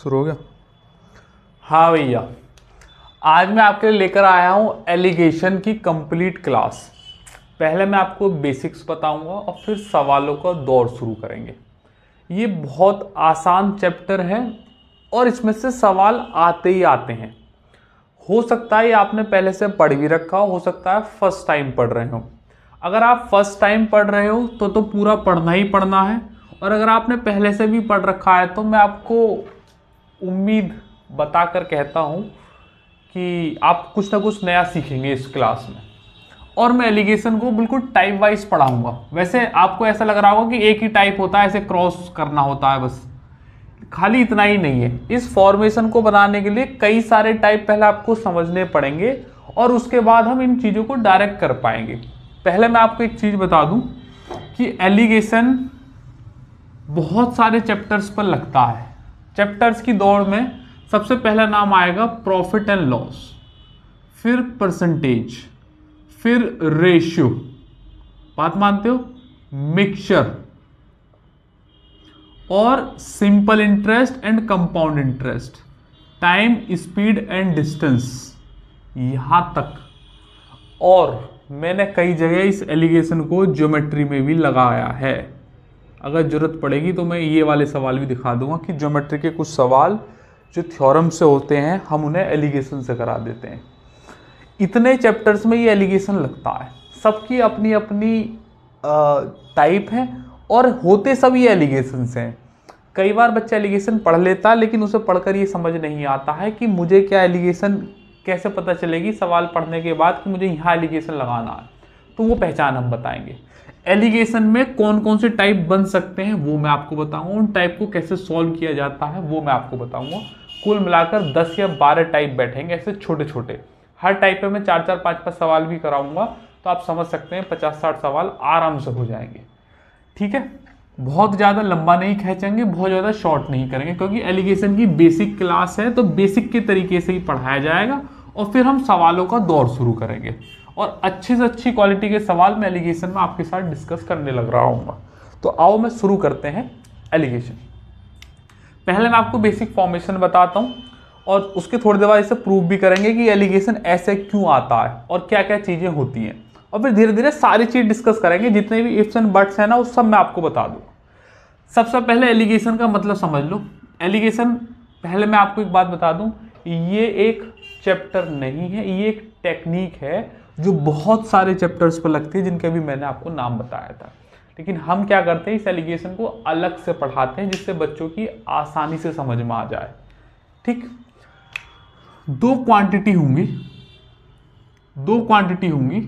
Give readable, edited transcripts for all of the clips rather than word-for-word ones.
शुरू हो गया। हाँ भैया, आज मैं आपके लिए लेकर आया हूँ एलिगेशन की कंप्लीट क्लास। पहले मैं आपको बेसिक्स बताऊंगा और फिर सवालों का दौर शुरू करेंगे। ये बहुत आसान चैप्टर है और इसमें से सवाल आते ही आते हैं। हो सकता है ये आपने पहले से पढ़ भी रखा हो सकता है फर्स्ट टाइम पढ़ रहे हो। अगर आप फर्स्ट टाइम पढ़ रहे हो तो पूरा पढ़ना ही पढ़ना है, और अगर आपने पहले से भी पढ़ रखा है तो मैं आपको उम्मीद बताकर कहता हूँ कि आप कुछ ना कुछ नया सीखेंगे इस क्लास में। और मैं एलिगेशन को बिल्कुल टाइप वाइज पढ़ाऊंगा। वैसे आपको ऐसा लग रहा होगा कि एक ही टाइप होता है, ऐसे क्रॉस करना होता है, बस खाली इतना ही नहीं है। इस फॉर्मेशन को बनाने के लिए कई सारे टाइप पहले आपको समझने पड़ेंगे और उसके बाद हम इन चीज़ों को डायरेक्ट कर पाएंगे। पहले मैं आपको एक चीज़ बता दूं कि एलिगेशन बहुत सारे चैप्टर्स पर लगता है। चैप्टर्स की दौड़ में सबसे पहला नाम आएगा प्रॉफिट एंड लॉस, फिर परसेंटेज, फिर रेशियो, बात मानते हो, मिक्सचर, और simple interest and compound interest, time, speed and distance, यहां तक। और मैंने कई जगह इस एलिगेशन को ज्योमेट्री में भी लगाया है। अगर जरूरत पड़ेगी तो मैं ये वाले सवाल भी दिखा दूंगा कि ज्योमेट्री के कुछ सवाल जो थ्योरम से होते हैं हम उन्हें एलिगेशन से करा देते हैं। इतने चैप्टर्स में ये एलिगेशन लगता है। सबकी अपनी अपनी टाइप है और होते सब ये एलिगेशन हैं। कई बार बच्चा एलिगेशन पढ़ लेता है लेकिन उसे पढ़कर ये समझ नहीं आता है कि मुझे क्या एलिगेशन कैसे पता चलेगी सवाल पढ़ने के बाद कि मुझे यहाँ एलिगेशन लगाना है। तो वो पहचान हम बताएंगे। एलिगेशन में कौन कौन से टाइप बन सकते हैं वो मैं आपको बताऊंगा। उन टाइप को कैसे सॉल्व किया जाता है वो मैं आपको बताऊंगा। कुल मिलाकर 10 या 12 टाइप बैठेंगे, ऐसे छोटे छोटे। हर टाइप पे मैं 4-4, 5-5 सवाल भी कराऊंगा, तो आप समझ सकते हैं 50-60 सवाल आराम से हो जाएंगे। ठीक है, बहुत ज़्यादा लंबा नहीं खींचेंगे, बहुत ज़्यादा शॉर्ट नहीं करेंगे, क्योंकि एलिगेशन की बेसिक क्लास है तो बेसिक के तरीके से ही पढ़ाया जाएगा और फिर हम सवालों का दौर शुरू करेंगे। और अच्छी से अच्छी क्वालिटी के सवाल मैं एलिगेशन में आपके साथ डिस्कस करने लग रहा हूँ। तो आओ मैं शुरू करते हैं एलिगेशन। पहले मैं आपको बेसिक फॉर्मेशन बताता हूँ और उसके थोड़ी देर बाद इसे प्रूव भी करेंगे कि एलिगेशन ऐसे क्यों आता है और क्या क्या चीज़ें होती हैं। और फिर धीरे धीरे सारी चीज़ डिस्कस करेंगे, जितने भी इफ्स एंड बट्स हैं ना वो सब मैं आपको बता दूँ। सबसे पहले एलिगेशन का मतलब समझ लो। एलिगेशन, पहले मैं आपको एक बात बता दूँ, ये एक चैप्टर नहीं है, ये एक टेक्निक है जो बहुत सारे चैप्टर्स पर लगती है, जिनके भी मैंने आपको नाम बताया था। लेकिन हम क्या करते हैं, इस एलिगेशन को अलग से पढ़ाते हैं जिससे बच्चों की आसानी से समझ में आ जाए। ठीक, दो क्वांटिटी होंगी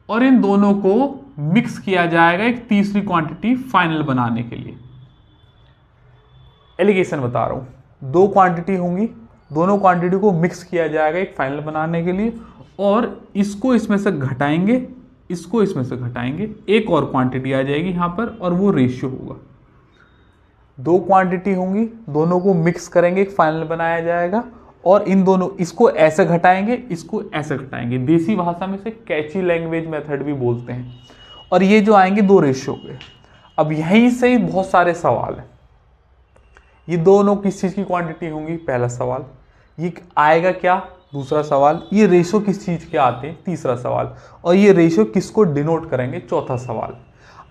और इन दोनों को मिक्स किया जाएगा एक तीसरी क्वांटिटी फाइनल बनाने के लिए। एलिगेशन बता रहा हूं, दो क्वांटिटी होंगी, दोनों क्वांटिटी को मिक्स किया जाएगा एक फाइनल बनाने के लिए, और इसको इसमें से घटाएंगे, इसको इसमें से घटाएंगे, एक और क्वांटिटी आ जाएगी यहां पर और वो रेशियो होगा। दो क्वांटिटी होंगी, दोनों को मिक्स करेंगे एक फाइनल बनाया जाएगा, और इन दोनों, इसको ऐसे घटाएंगे, इसको ऐसे घटाएंगे। देसी भाषा में से कैची लैंग्वेज मेथड भी बोलते हैं। और ये जो आएंगे दो रेशियो पे। अब यहीं से ही बहुत सारे सवाल हैं। ये दोनों किस चीज़ की क्वांटिटी होंगी, पहला सवाल। ये आएगा क्या, दूसरा सवाल। ये रेशियो किस चीज़ के आते हैं, तीसरा सवाल। और ये रेशियो किसको डिनोट करेंगे, चौथा सवाल।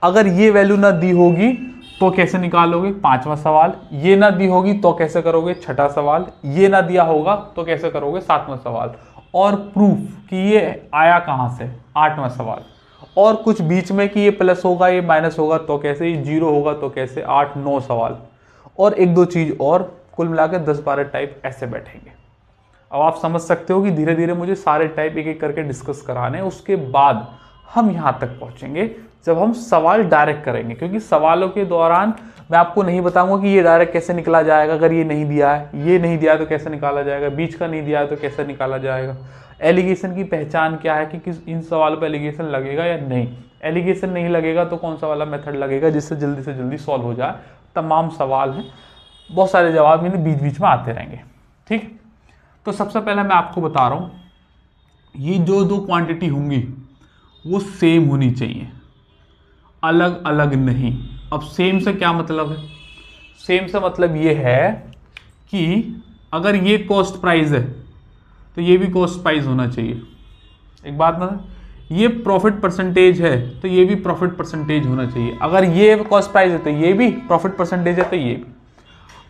अगर ये वैल्यू ना दी होगी तो कैसे निकालोगे, पांचवा सवाल। ये ना दी होगी तो कैसे करोगे, छठा सवाल। ये ना दिया होगा तो कैसे करोगे, सातवां सवाल। और प्रूफ कि ये आया कहाँ से, आठवां सवाल। और कुछ बीच में कि ये प्लस होगा, ये माइनस होगा तो कैसे, ये जीरो होगा तो कैसे, 8-9 सवाल। और एक दो चीज़ और, कुल मिलाकर 10-12 टाइप ऐसे बैठेंगे। अब आप समझ सकते हो कि धीरे धीरे मुझे सारे टाइप एक एक करके डिस्कस कराने हैं। उसके बाद हम यहाँ तक पहुँचेंगे जब हम सवाल डायरेक्ट करेंगे, क्योंकि सवालों के दौरान मैं आपको नहीं बताऊंगा कि ये डायरेक्ट कैसे निकला जाएगा। अगर ये नहीं दिया है, ये नहीं दिया है तो कैसे निकाला जाएगा, बीच का नहीं दिया है तो कैसे निकाला जाएगा। एलिगेशन की पहचान क्या है कि किस इन सवालों पर एलिगेशन लगेगा या नहीं। एलिगेशन नहीं लगेगा तो कौन सा वाला मेथड लगेगा जिससे जल्दी से जल्दी सॉल्व हो जाए। तमाम सवाल हैं, बहुत सारे जवाब इन्हें बीच बीच में आते रहेंगे। ठीक, तो सबसे पहले मैं आपको बता रहा हूँ, ये जो दो क्वांटिटी होंगी वो सेम होनी चाहिए, अलग अलग नहीं। अब सेम से क्या मतलब है, सेम से मतलब ये है कि अगर ये कॉस्ट प्राइस है तो ये भी कॉस्ट प्राइस होना चाहिए। एक बात ना, ये प्रॉफिट परसेंटेज है तो ये भी प्रॉफिट परसेंटेज होना चाहिए। अगर ये कॉस्ट प्राइस है तो ये भी, प्रॉफिट परसेंटेज है तो ये भी।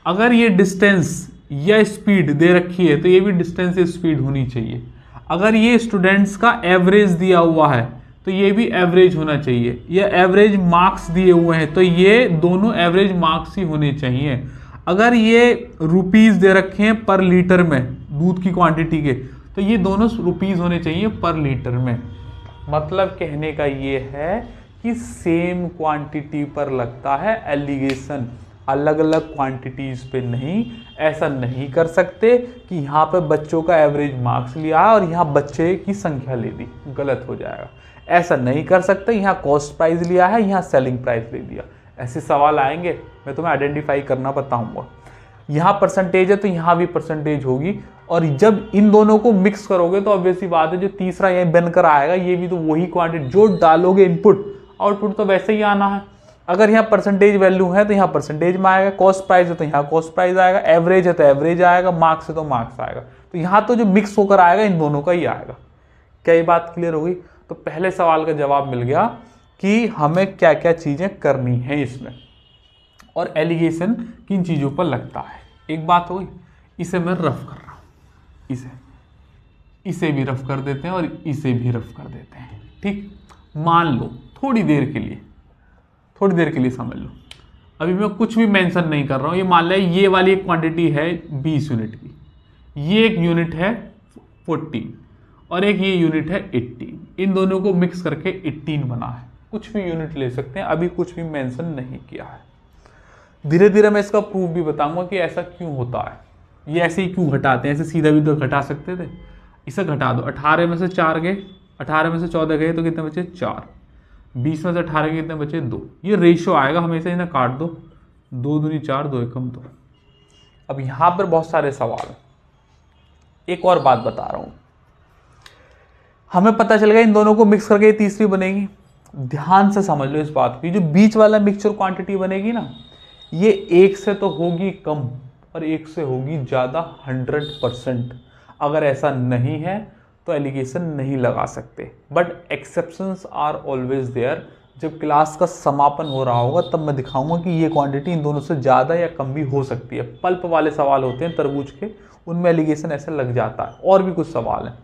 अगर ये डिस्टेंस या स्पीड दे रखी है तो ये भी डिस्टेंस या स्पीड होनी चाहिए। अगर ये स्टूडेंट्स का एवरेज दिया हुआ है तो ये भी एवरेज होना चाहिए। ये एवरेज मार्क्स दिए हुए हैं तो ये दोनों एवरेज मार्क्स ही होने चाहिए। अगर ये रुपीस दे रखे हैं पर लीटर में दूध की क्वांटिटी के, तो ये दोनों रुपीस होने चाहिए पर लीटर में। मतलब कहने का ये है कि सेम क्वांटिटी पर लगता है एलिगेशन, अलग अलग क्वांटिटीज पे नहीं। ऐसा नहीं कर सकते कि यहाँ पे बच्चों का एवरेज मार्क्स लिया है और यहाँ बच्चे की संख्या ले दी, गलत हो जाएगा। ऐसा नहीं कर सकते, यहाँ कॉस्ट प्राइस लिया है, यहाँ सेलिंग प्राइस ले दिया। ऐसे सवाल आएंगे, मैं तुम्हें आइडेंटिफाई करना बताऊंगा। यहाँ परसेंटेज है तो यहाँ भी परसेंटेज होगी, और जब इन दोनों को मिक्स करोगे तो ऑब्वियसली बात है जो तीसरा ये बनकर आएगा ये भी तो वही क्वांटिटी जो डालोगे इनपुट, आउटपुट तो वैसे ही आना है। अगर यहाँ परसेंटेज वैल्यू है तो यहाँ परसेंटेज में आएगा, कॉस्ट प्राइस है तो यहाँ कॉस्ट प्राइस आएगा, एवरेज है तो एवरेज आएगा, मार्क्स है तो मार्क्स आएगा। तो यहाँ तो जो मिक्स होकर आएगा इन दोनों का ही आएगा। क्या ये बात क्लियर हो गई? तो पहले सवाल का जवाब मिल गया कि हमें क्या क्या चीजें करनी है इसमें, और एलिगेशन किन चीजों पर लगता है। एक बात हो गई। इसे मैं रफ कर रहा हूं, इसे भी रफ कर देते हैं और इसे भी रफ कर देते हैं। ठीक, मान लो थोड़ी देर के लिए समझ लो, अभी मैं कुछ भी मेंशन नहीं कर रहा हूं। ये मान लिया ये वाली एक क्वांटिटी है 20 यूनिट की, ये एक यूनिट है 14 और एक ये यूनिट है 18। इन दोनों को मिक्स करके 18 बना है। कुछ भी यूनिट ले सकते हैं, अभी कुछ भी मेंशन नहीं किया है। धीरे धीरे मैं इसका प्रूफ भी बताऊंगा कि ऐसा क्यों होता है, ये ऐसे ही क्यों घटाते हैं। ऐसे सीधा भी तो घटा सकते थे। इसे घटा दो, 18 में से 4 गए, 18 में से 14 गए तो कितने बचे? 4। 20 में से 18 के कितने बचे? 2। ये रेशियो आएगा, हमेशा इन्हें काट दो, 2 दूनी 4, 2 एकम 2। अब यहां पर बहुत सारे सवाल। एक और बात बता रहा हूं, हमें पता चल गया इन दोनों को मिक्स करके तीसरी बनेगी। ध्यान से समझ लो इस बात की, जो बीच वाला मिक्सचर क्वांटिटी बनेगी ना, ये 1 से तो होगी कम और 1 से होगी ज़्यादा 100%। अगर ऐसा नहीं है तो एलिगेशन नहीं लगा सकते। But exceptions are always there. जब क्लास का समापन हो रहा होगा तब मैं दिखाऊंगा कि ये क्वांटिटी इन दोनों से ज़्यादा या कम भी हो सकती है। पल्प वाले सवाल होते हैं तरबूज के, उनमें एलिगेशन ऐसे लग जाता है। और भी कुछ सवाल हैं।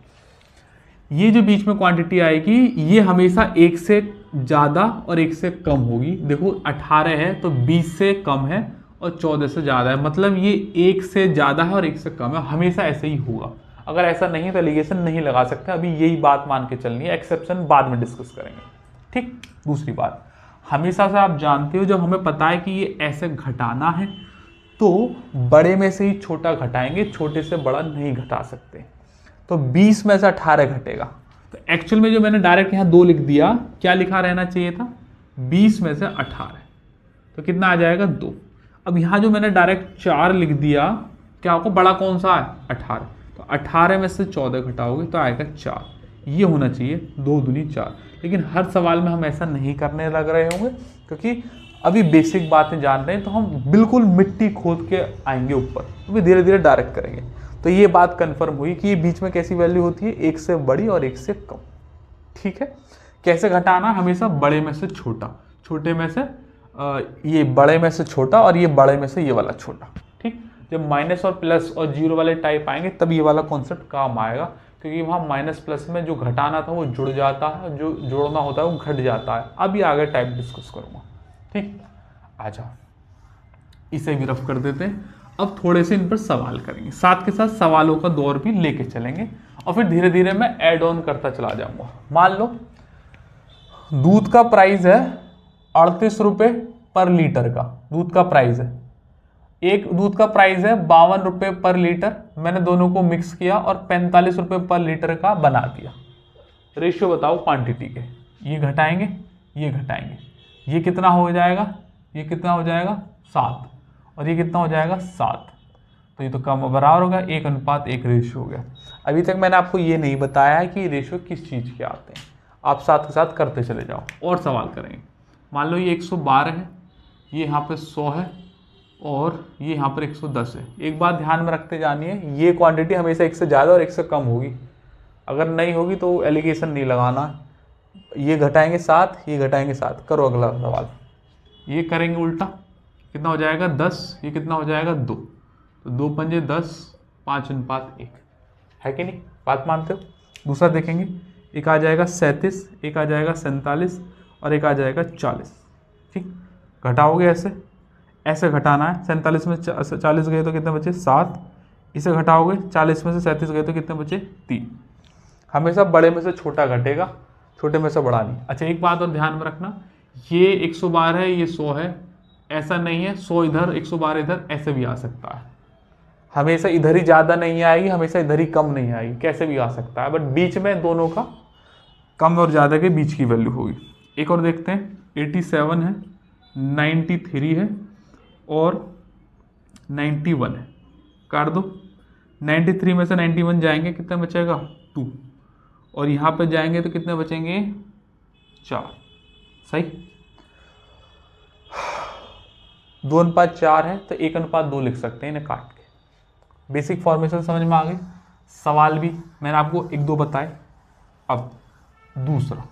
ये जो बीच में क्वांटिटी आएगी ये हमेशा 1 से ज़्यादा और 1 से कम होगी। देखो 18 है तो 20 से कम है और 14 से ज़्यादा है, मतलब ये 1 से ज़्यादा है और 1 से कम है। हमेशा ऐसे ही होगा। अगर ऐसा नहीं तो एलिगेशन नहीं लगा सकते। अभी यही बात मान के चलनी है, एक्सेप्शन बाद में डिस्कस करेंगे। ठीक, दूसरी बात, हमेशा से आप जानते हो जब हमें पता है कि ये ऐसे घटाना है तो बड़े में से ही छोटा घटाएंगे, छोटे से बड़ा नहीं घटा सकते। तो 20 में से 18 घटेगा, तो एक्चुअल में जो मैंने डायरेक्ट यहाँ 2 लिख दिया, क्या लिखा रहना चाहिए था? 20 में से 18, तो कितना आ जाएगा? 2। अब यहाँ जो मैंने डायरेक्ट 4 लिख दिया, क्या होगा? बड़ा कौन सा है? 18। तो 18 में से 14 घटाओगे तो आएगा 4। ये होना चाहिए 2 दूनी 4। लेकिन हर सवाल में हम ऐसा नहीं करने लग रहे होंगे क्योंकि अभी बेसिक बातें जान रहे हैं, तो हम बिल्कुल मिट्टी खोद के आएंगे ऊपर, तो धीरे धीरे डायरेक्ट करेंगे। तो ये बात कंफर्म हुई कि ये बीच में कैसी वैल्यू होती है? 1 से बड़ी और 1 से कम। ठीक है, कैसे घटाना? हमेशा बड़े में से छोटा, छोटे में से ये बड़े में से छोटा और ये बड़े में से ये वाला छोटा। ठीक, जब माइनस और प्लस और जीरो वाले टाइप आएंगे तब ये वाला कॉन्सेप्ट काम आएगा, क्योंकि वहाँ माइनस प्लस में जो घटाना था वो जुड़ जाता है, जो जोड़ना होता है वो घट जाता है। अभी आगे टाइप डिस्कस करूँगा। ठीक, आ जाओ, इसे भी रफ कर देते हैं। अब थोड़े से इन पर सवाल करेंगे, साथ के साथ सवालों का दौर भी लेके चलेंगे और फिर धीरे धीरे मैं ऐड ऑन करता चला जाऊंगा। मान लो दूध का प्राइस है 38 रुपये पर लीटर का, दूध का प्राइस है। एक दूध का प्राइस है 52 रुपये पर लीटर। मैंने दोनों को मिक्स किया और 45 रुपये पर लीटर का बना दिया। रेशियो बताओ क्वांटिटी के, ये घटाएंगे, ये घटाएंगे, ये कितना हो जाएगा? ये कितना हो जाएगा? 7, और ये कितना हो जाएगा? 7। तो ये तो कम बराबर होगा, 1:1 रेशियो हो गया। अभी तक मैंने आपको ये नहीं बताया है कि रेशियो किस चीज़ के आते हैं। आप साथ के साथ करते चले जाओ और सवाल करेंगे। मान लो ये 112 है, ये यहाँ पे 100 है और ये यहाँ पर 110 है। एक बात ध्यान में रखते जानिए, ये क्वांटिटी हमेशा 1 से ज़्यादा और 1 से कम होगी। अगर नहीं होगी तो एलिगेशन नहीं लगाना। ये घटाएंगे 7, ये घटाएंगे 7। करो अगला सवाल। ये करेंगे उल्टा, कितना हो जाएगा 10, ये कितना हो जाएगा 2, तो 2 पंजे 10, 5 अनुपात 1 है कि नहीं, बात मानते हो। दूसरा देखेंगे, एक आ जाएगा 37, एक आ जाएगा 47 और एक आ जाएगा 40। ठीक, घटाओगे ऐसे ऐसे घटाना है। 47 में 40 गए तो कितने बचे 7, इसे घटाओगे 40 में से 37 गए तो कितने बचे 3। हमेशा बड़े में से छोटा घटेगा, छोटे में से बड़ा नहीं। अच्छा, एक बात और ध्यान में रखना, ये 112 है, ये 100 है, ऐसा नहीं है 100 इधर 112 इधर, ऐसे भी आ सकता है। हमेशा इधर ही ज़्यादा नहीं आएगी, हमेशा इधर ही कम नहीं आएगी, कैसे भी आ सकता है, बट बीच में दोनों का कम और ज़्यादा के बीच की वैल्यू होगी। एक और देखते हैं, 87 है, 93 है और 91 है। काट दो, 93 में से 91 जाएंगे, कितना बचेगा 2, और यहाँ पे जाएंगे तो कितने बचेंगे 4। सही, 2 अनुपात 4 है तो 1 अनुपात 2 लिख सकते हैं इन्हें काट के। बेसिक फॉर्मेशन समझ में आ गई। सवाल भी मैंने आपको 1-2 बताए। अब दूसरा,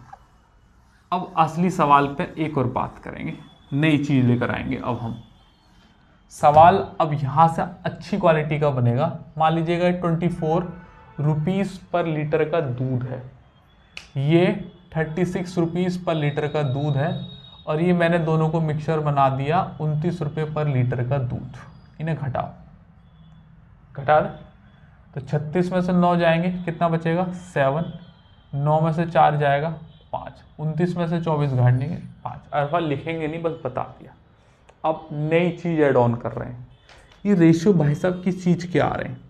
अब असली सवाल पे एक और बात करेंगे, नई चीज लेकर आएंगे। अब हम सवाल अब यहाँ से अच्छी क्वालिटी का बनेगा। मान लीजिएगा 24 रुपीज़ पर लीटर का दूध है, ये 36 रुपीज़ पर लीटर का दूध है, और ये मैंने दोनों को मिक्सचर बना दिया 29 रुपये पर लीटर का दूध। इन्हें घटाओ, घटा दें तो 36 में से 9 जाएंगे, कितना बचेगा 7, 9 में से 4 जाएगा 5, 29 में से 24 घाट देंगे 5। अल्फा लिखेंगे नहीं, बस बता दिया। अब नई चीज ऐड ऑन कर रहे हैं। ये रेशियो भाई साहब किस चीज के आ रहे हैं,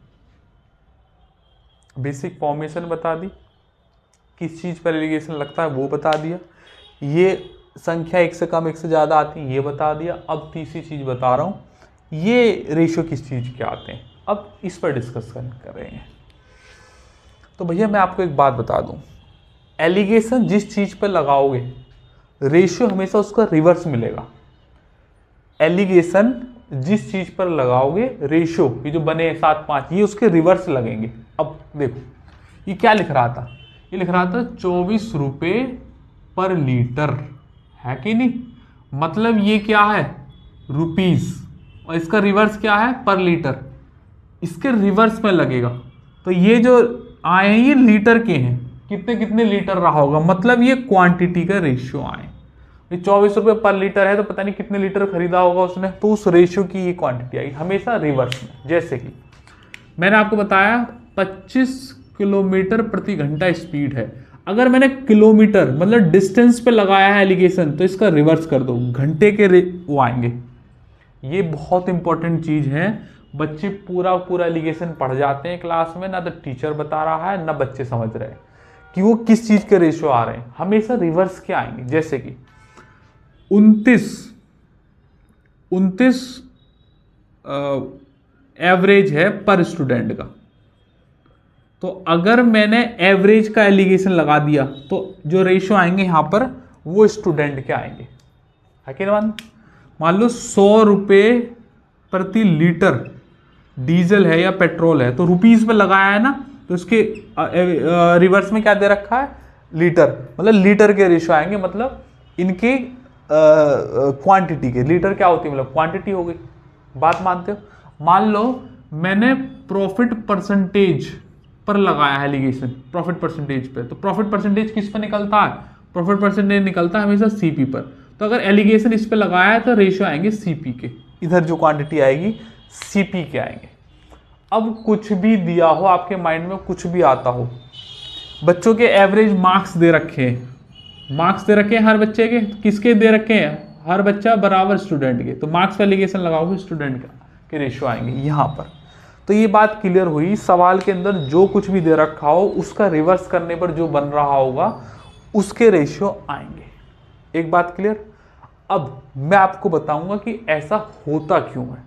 बेसिक फॉर्मेशन बता दी, किस चीज पर एलिगेशन लगता है वो बता दिया, ये संख्या 1 से कम 1 से ज़्यादा आती है ये बता दिया। अब तीसरी चीज़ बता रहा हूँ, ये रेशियो किस चीज़ के आते हैं, अब इस पर डिस्कशन करेंगे। तो भैया मैं आपको एक बात बता दूं, एलिगेशन जिस चीज़ पर लगाओगे रेशियो हमेशा उसका रिवर्स मिलेगा। एलिगेशन जिस चीज़ पर लगाओगे रेशियो, ये जो बने 7, 5, ये उसके रिवर्स लगेंगे। अब देखो ये क्या लिख रहा था, ये लिख रहा था 24 रुपये पर लीटर, है कि नहीं, मतलब ये क्या है रुपीस, और इसका रिवर्स क्या है पर लीटर, इसके रिवर्स में लगेगा। तो ये जो आए हैं ये लीटर के हैं, कितने कितने लीटर रहा होगा, मतलब ये क्वांटिटी का रेशियो आए। ये 24 रुपये पर लीटर है तो पता नहीं कितने लीटर खरीदा होगा उसने, तो उस रेशियो की ये क्वांटिटी आई हमेशा रिवर्स में। जैसे कि मैंने आपको बताया 25 किलोमीटर प्रति घंटा स्पीड है, अगर मैंने किलोमीटर मतलब डिस्टेंस पे लगाया है एलिगेशन तो इसका रिवर्स कर दो, घंटे के वो आएंगे। ये बहुत इंपॉर्टेंट चीज है, बच्चे पूरा पूरा एलिगेशन पढ़ जाते हैं क्लास में, ना तो टीचर बता रहा है ना बच्चे समझ रहे हैं कि वो किस चीज के रेशियो आ रहे हैं, हमेशा रिवर्स के आएंगे। जैसे कि 29 एवरेज है पर स्टूडेंट का, तो अगर मैंने एवरेज का एलिगेशन लगा दिया तो जो रेशियो आएंगे यहां पर वो स्टूडेंट के आएंगे, है कि नहीं। मान लो 100 रुपये प्रति लीटर डीजल है या पेट्रोल है, तो रुपीस पे लगाया है ना, तो इसके रिवर्स में क्या दे रखा है लीटर, मतलब लीटर के रेशियो आएंगे, मतलब इनके क्वांटिटी के। लीटर क्या होती है, मतलब क्वांटिटी हो गई, बात मानते हो। मान लो मैंने प्रॉफिट परसेंटेज पर लगाया है एलिगेशन, प्रॉफिट परसेंटेज पे, तो प्रॉफिट परसेंटेज किस पर निकलता है, प्रॉफिट परसेंटेज निकलता है हमेशा सीपी पर। तो अगर एलिगेशन इस पे लगाया है तो रेशियो आएंगे सीपी के, इधर जो क्वांटिटी आएगी सीपी के आएंगे। अब कुछ भी दिया हो आपके माइंड में, कुछ भी आता हो, बच्चों के एवरेज मार्क्स दे रखे हैं, मार्क्स दे रखे हैं हर बच्चे के, किसके दे रखे हैं, हर बच्चा बराबर स्टूडेंट के, तो मार्क्स पे एलिगेशन लगाओगे स्टूडेंट के रेशियो आएंगे यहाँ पर। तो ये बात क्लियर हुई, सवाल के अंदर जो कुछ भी दे रखा हो उसका रिवर्स करने पर जो बन रहा होगा उसके रेशियो आएंगे। एक बात क्लियर। अब मैं आपको बताऊंगा कि ऐसा होता क्यों है,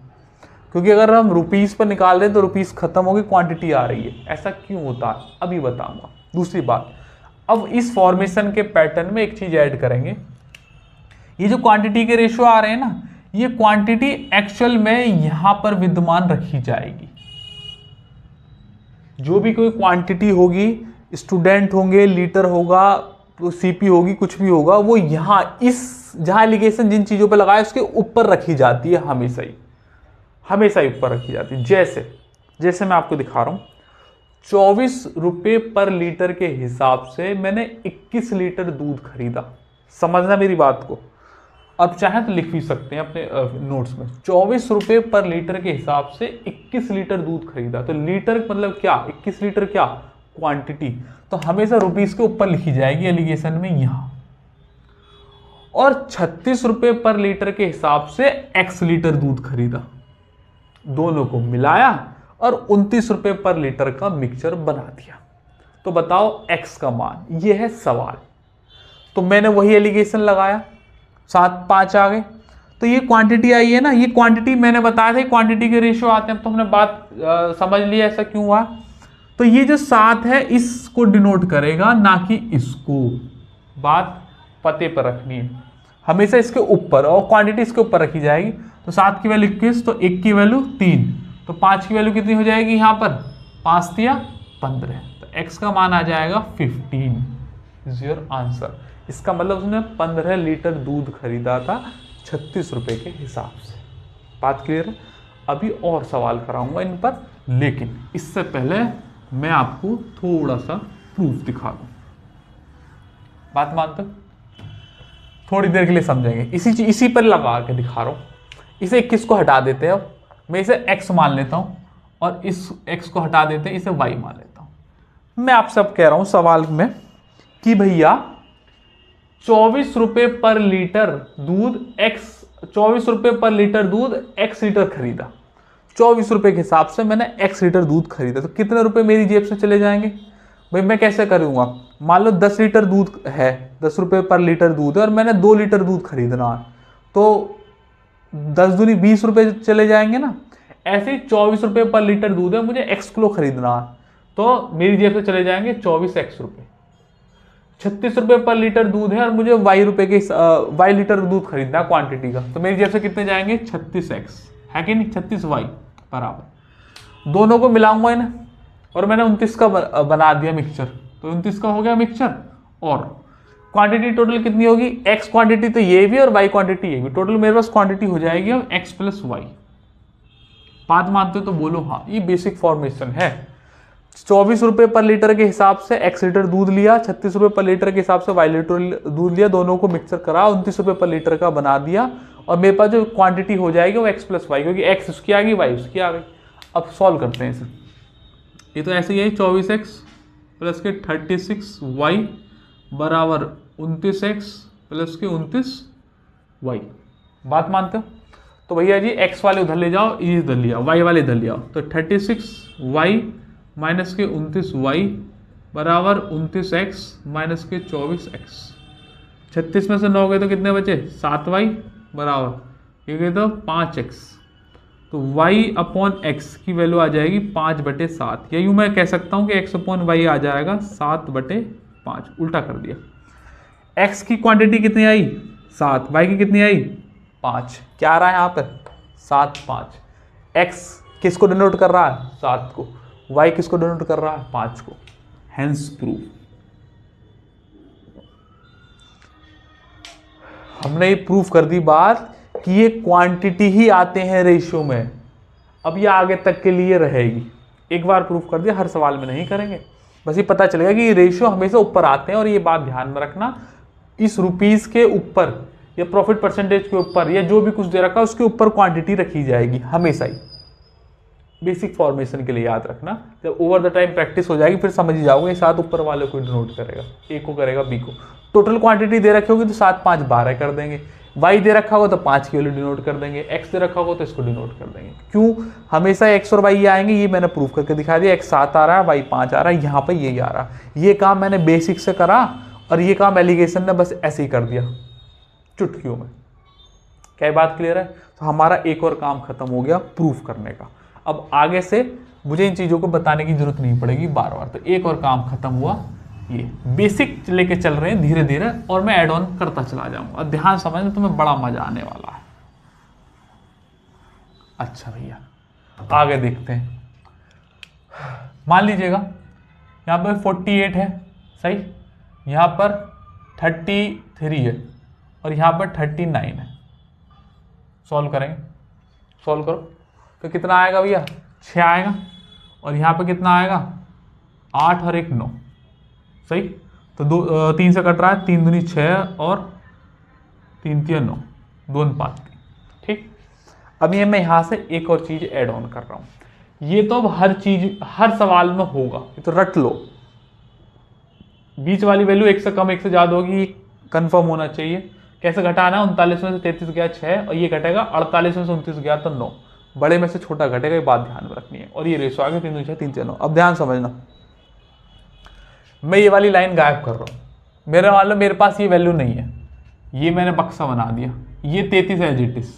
क्योंकि अगर हम रुपीस पर निकाल रहे हैं तो रुपीस खत्म हो गई, क्वांटिटी आ रही है, ऐसा क्यों होता है अभी बताऊंगा। दूसरी बात, अब इस फॉर्मेशन के पैटर्न में एक चीज ऐड करेंगे, ये जो क्वांटिटी के रेशियो आ रहे हैं ना, ये क्वांटिटी एक्चुअल में यहां पर विद्यमान रखी जाएगी। जो भी कोई क्वांटिटी होगी, स्टूडेंट होंगे, लीटर होगा, सीपी होगी, कुछ भी होगा, वो यहां जहां एलिगेशन जिन चीजों पे लगाए उसके ऊपर रखी जाती है, हमेशा ही ऊपर रखी जाती है। जैसे मैं आपको दिखा रहा हूं, 24 रुपए पर लीटर के हिसाब से मैंने 21 लीटर दूध खरीदा। समझना मेरी बात को, अब चाहे तो लिख भी सकते हैं अपने नोट्स में। 24 रुपए पर लीटर के हिसाब से 21 लीटर दूध खरीदा। तो लीटर मतलब क्या, 21 लीटर क्या, क्वांटिटी। तो हमेशा रुपीस के ऊपर लिखी जाएगी एलिगेशन में यहां। और 36 रुपए पर लीटर के हिसाब से x लीटर दूध खरीदा। दोनों को मिलाया और 29 रुपए पर लीटर का मिक्सचर बना दिया। तो बताओ x का मान, ये है सवाल। तो मैंने वही एलिगेशन लगाया, 7 5 आ गए। तो ये क्वांटिटी आई है ना, ये क्वांटिटी मैंने बताया था क्वांटिटी के रेशियो आते हैं। अब तो हमने बात समझ लिया ऐसा क्यों हुआ। तो ये जो 7 है इसको डिनोट करेगा, ना कि इसको। बात पते पर रखनी है, हमेशा इसके ऊपर, और क्वांटिटी इसके ऊपर रखी जाएगी। तो 7 की वैल्यू 21, तो 1 की वैल्यू 3, तो 5 की वैल्यू कितनी हो जाएगी यहाँ पर, 5 दिया 15। तो x का मान आ जाएगा 15 इज योर आंसर। इसका मतलब उसने 15 लीटर दूध खरीदा था 36 रुपए के हिसाब से। बात क्लियर है। अभी और सवाल कराऊंगा इन पर, लेकिन इससे पहले मैं आपको थोड़ा सा प्रूफ दिखा दूं। बात मानते हो? थोड़ी देर के लिए समझेंगे। इसी पर लगा के दिखा रहा हूं। इसे 21 को हटा देते हैं, मैं इसे x मान लेता हूं, और इस x को हटा देते हैं, इसे y मान लेता हूं। मैं आपसे अब कह रहा हूं सवाल में कि भैया 24 रुपए पर लीटर दूध x लीटर खरीदा। 24 रुपए के हिसाब से मैंने x लीटर दूध खरीदा। तो कितने रुपए मेरी जेब से चले जाएंगे भाई? मैं कैसे करूंगा? मान लो 10 लीटर दूध है, 10 रुपए पर लीटर दूध है, और मैंने 2 लीटर दूध खरीदना है, तो 10 दूनी 20 रुपए चले जाएंगे ना। ऐसे ही 24 रुपए पर लीटर दूध है, मुझे x किलो खरीदना है, तो मेरी जेब से चले जाएंगे 24x रुपए। 36 रुपए पर लीटर दूध है और मुझे y लीटर दूध खरीदना है क्वांटिटी का, तो मेरी जेब से कितने जाएंगे? 36x है कि नहीं, 36y बराबर। दोनों को मिलाऊंगा इन्हें, और मैंने 29 का बना दिया मिक्सचर, तो 29 का हो गया मिक्सचर। और क्वांटिटी टोटल कितनी होगी? x क्वांटिटी तो ये भी और y क्वांटिटी ये भी, टोटल मेरे पास क्वांटिटी हो जाएगी अब x प्लस y। बात मानते हो तो बोलो हाँ। ये बेसिक फॉर्मेशन है। 24 रुपए पर लीटर के हिसाब से x लीटर दूध लिया, 36 रुपए पर लीटर के हिसाब से y लीटर दूध लिया, दोनों को मिक्सर करा, 29 रुपए पर लीटर का बना दिया, और मेरे पास जो क्वांटिटी हो जाएगी वो x प्लस वाई, क्योंकि x उसकी आ गई, y उसकी आ गई। अब सॉल्व करते हैं इसे। ये तो ऐसे ही है, 24x प्लस के 36y बराबर 29x प्लस के 29y। बात मानते हो? तो भैया जी x वाले उधर ले जाओ, ये इधर ले आओ, y वाले इधर ले आओ। तो 36y माइनस के 29y बराबर 29x माइनस के 24x। 36 में से 9 गए तो कितने बचे? 7y बराबर ये गए तो 5x। तो y अपॉन x की वैल्यू आ जाएगी 5/7, या यूं मैं कह सकता हूं कि x अपॉन y आ जाएगा 7/5। उल्टा कर दिया। x की क्वांटिटी कितनी आई? 7, y की कितनी आई? 5। क्या आ रहा है यहाँ पर? 7 5। x किसको डिनोट कर रहा है? 7 को। y किसको डिनोट कर रहा है? 5 को। Hence proof. हमने ये प्रूफ कर दी बात कि ये क्वांटिटी ही आते हैं रेशियो में। अब ये आगे तक के लिए रहेगी। एक बार प्रूफ कर दिया, हर सवाल में नहीं करेंगे, बस ये पता चलेगा कि ये रेशियो हमेशा ऊपर आते हैं। और ये बात ध्यान में रखना, इस रुपीस के ऊपर या प्रॉफिट परसेंटेज के ऊपर या जो भी कुछ दे रखा है उसके ऊपर क्वांटिटी रखी जाएगी हमेशा ही। बेसिक फॉर्मेशन के लिए याद रखना। जब ओवर द टाइम प्रैक्टिस हो जाएगी फिर समझ ही जाओगे। ये 7 ऊपर वाले को डिनोट करेगा, ए को करेगा बी को। टोटल क्वांटिटी दे रखी होगी तो 7 5 12 कर देंगे। y दे रखा होगा तो 5 की वैल्यू डिनोट कर देंगे। x दे रखा होगा तो इसको डिनोट कर देंगे। क्यों? हमेशा x और y आएंगे, ये मैंने प्रूफ करके दिखा दिया। x 7 आ रहा है, y 5 आ रहा है, यहाँ पे यही आ रहा है। ये काम मैंने बेसिक से करा और ये काम एलिगेशन ने बस ऐसे ही कर दिया चुटकियों में। क्या बात क्लियर है? तो हमारा एक और काम खत्म हो गया प्रूफ करने का। अब आगे से मुझे इन चीज़ों को बताने की जरूरत नहीं पड़ेगी बार बार। तो एक और काम खत्म हुआ। ये बेसिक लेके चल रहे हैं धीरे धीरे, और मैं ऐड ऑन करता चला जाऊंगा। ध्यान समझना, तुम्हें बड़ा मजा आने वाला है। अच्छा भैया आगे देखते हैं। मान लीजिएगा यहाँ पर 48 है, सही, यहाँ पर 33 है और यहाँ पर 39 है। सॉल्व करेंगे, सॉल्व करो तो कितना आएगा भैया, 6 आएगा। और यहाँ पे कितना आएगा, 8 और 1 9, सही। तो 3 से कट रहा है, 3 दूनी 6 और 3 3 9, 2 अनुपात 3, ठीक। अब ये मैं यहाँ से एक और चीज़ ऐड ऑन कर रहा हूँ। ये तो अब हर चीज हर सवाल में होगा, ये तो रट लो। बीच वाली वैल्यू 1 से कम 1 से ज़्यादा होगी, ये कन्फर्म होना चाहिए। कैसे घटाना है, 39 में से 33 गया 6 और ये घटेगा 48 में से 29 गया तो 9। बड़े में से छोटा घटेगा, ये बात ध्यान में रखनी है। और ये रेशो आ गया 3 2 6 3 3 9। अब ध्यान समझना, मैं ये वाली लाइन गायब कर रहा हूँ। मेरा मान लो मेरे पास ये वैल्यू नहीं है, ये मैंने बक्सा बना दिया, ये 33 एज इट इज,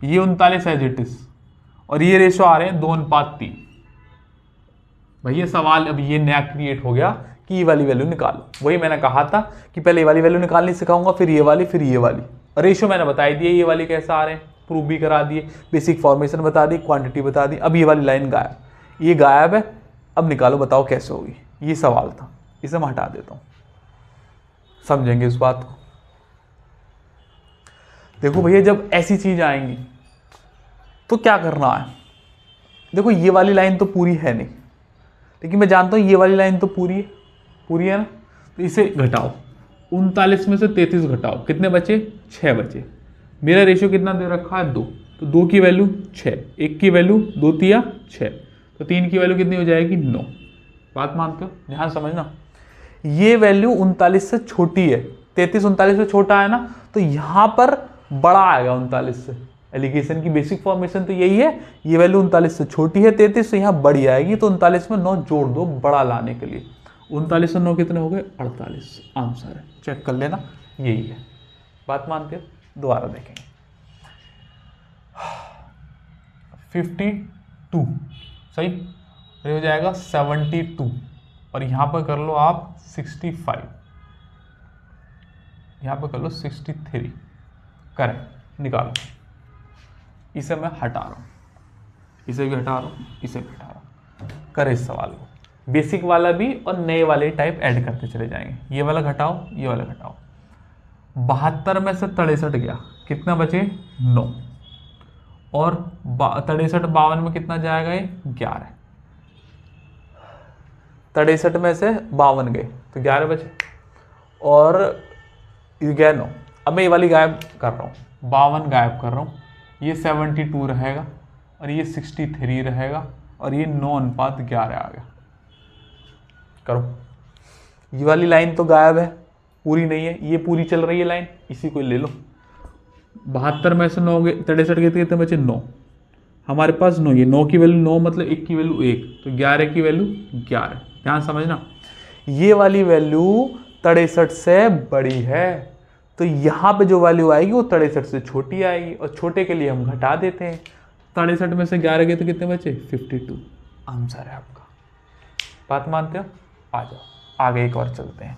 ये 39 एज इट इज, और ये रेशो आ रहे हैं 2 अनुपात 3। भैया सवाल अब ये नया क्रिएट हो गया कि ये वाली वैल्यू निकालो। वही मैंने कहा था कि पहले ये वाली वैल्यू निकालनी सिखाऊंगा, फिर ये वाली, फिर ये वाली। रेशो मैंने बता दिए ये वाली कैसे आ रहे हैं, प्रूफ भी करा दिए, बेसिक फॉर्मेशन बता दी, क्वांटिटी बता दी। अब ये वाली लाइन गायब, ये गायब है, अब निकालो, बताओ कैसे होगी। ये सवाल था, इसे मैं हटा देता हूँ, समझेंगे इस बात को। देखो भैया जब ऐसी चीज आएंगी तो क्या करना है। देखो ये वाली लाइन तो पूरी है नहीं, लेकिन मैं जानता हूँ ये वाली लाइन तो पूरी है ना। तो इसे घटाओ, 39 में से 33 घटाओ, कितने बचे, 6 बचे। मेरा रेशियो कितना दे रखा है, 2, तो 2 की वैल्यू 6, 1 की वैल्यू 2 तिया 6, तो 3 की वैल्यू कितनी हो जाएगी, 9। बात मानते हो, ध्यान समझना। ये वैल्यू 39 से छोटी है, 33 39 से छोटा है ना, तो यहाँ पर बड़ा आएगा 39 से। एलिगेशन की बेसिक फॉर्मेशन तो यही है, ये वैल्यू 39 से छोटी है 33, तो यहाँ बड़ी आएगी, तो 39 में 9 जोड़ दो बड़ा लाने के लिए। 39 से 9 कितने हो गए, 48 आंसर है। चेक कर लेना, यही है। बात मानते हो, दोबारा देखेंगे। 52 सही, ये हो जाएगा 72, और यहाँ पर कर लो आप 65, यहाँ पर कर लो 63, करें, निकालो। इसे मैं हटा रहा हूँ, इसे भी हटा रहा हूँ, इसे भी हटा रहा हूँ। करें इस सवाल को, बेसिक वाला भी और नए वाले टाइप ऐड करते चले जाएंगे। ये वाला घटाओ, ये वाला घटाओ। 72 में से 63 गया, कितना बचे, 9, और 63 52 में कितना जाएगा, ये 11। 63 में से 52 गए तो 11 बचे, और ये गया 9। अब मैं ये वाली गायब कर रहा हूँ, 52 गायब कर रहा हूँ, ये 72 रहेगा, और ये 63 रहेगा, और ये 9 अनुपात 11 आ गया। करो, ये वाली लाइन तो गायब है, पूरी नहीं है, ये पूरी चल रही है लाइन, इसी को ले लो। 72 में से 9 गए, 63 के कितने बचे, 9। हमारे पास 9, ये 9 की वैल्यू 9 मतलब 1 की वैल्यू 1, तो 11 की वैल्यू 11। ध्यान समझना, ये वाली वैल्यू 63 से बड़ी है, तो यहाँ पे जो वैल्यू आएगी वो 63 से छोटी आएगी, और छोटे के लिए हम घटा देते हैं। 63 में से 11 गए तो कितने बचे, 52 आंसर है आपका। बात मानते हो, आ जाओ आगे एक और चलते हैं।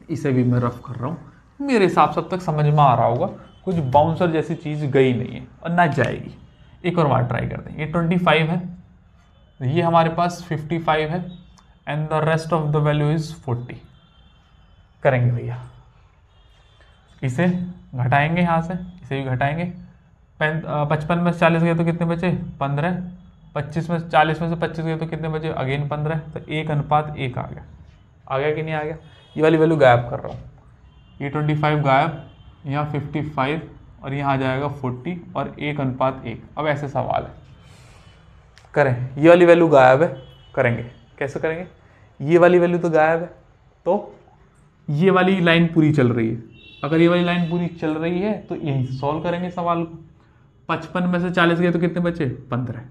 इसे भी मैं रफ कर रहा हूँ, मेरे हिसाब से अब तक समझ में आ रहा होगा, कुछ बाउंसर जैसी चीज़ गई नहीं है और ना जाएगी। एक और बार ट्राई करते हैं। ये 25 है, ये हमारे पास 55 है, and the rest of the value is 40। करेंगे भैया, इसे घटाएंगे, यहाँ से इसे भी घटाएंगे। 55 में से 40 गए तो कितने बचे, 15। 25 में 40 में से 25 गए तो कितने बचे, अगेन 15, तो 1 अनुपात 1 आ गया कि नहीं आ गया। ये वाली वैल्यू गायब कर रहा हूँ, ये 25 गायब, यहाँ 55, और यहाँ आ जाएगा 40, और 1 अनुपात 1। अब ऐसे सवाल है, करें। ये वाली वैल्यू गायब है, करेंगे, कैसे करेंगे, ये वाली वैल्यू तो गायब है, तो ये वाली लाइन पूरी चल रही है। अगर ये वाली लाइन पूरी चल रही है तो यहीं सॉल्व करेंगे सवाल को। 55 में से 40 गए तो कितने बचे, 15,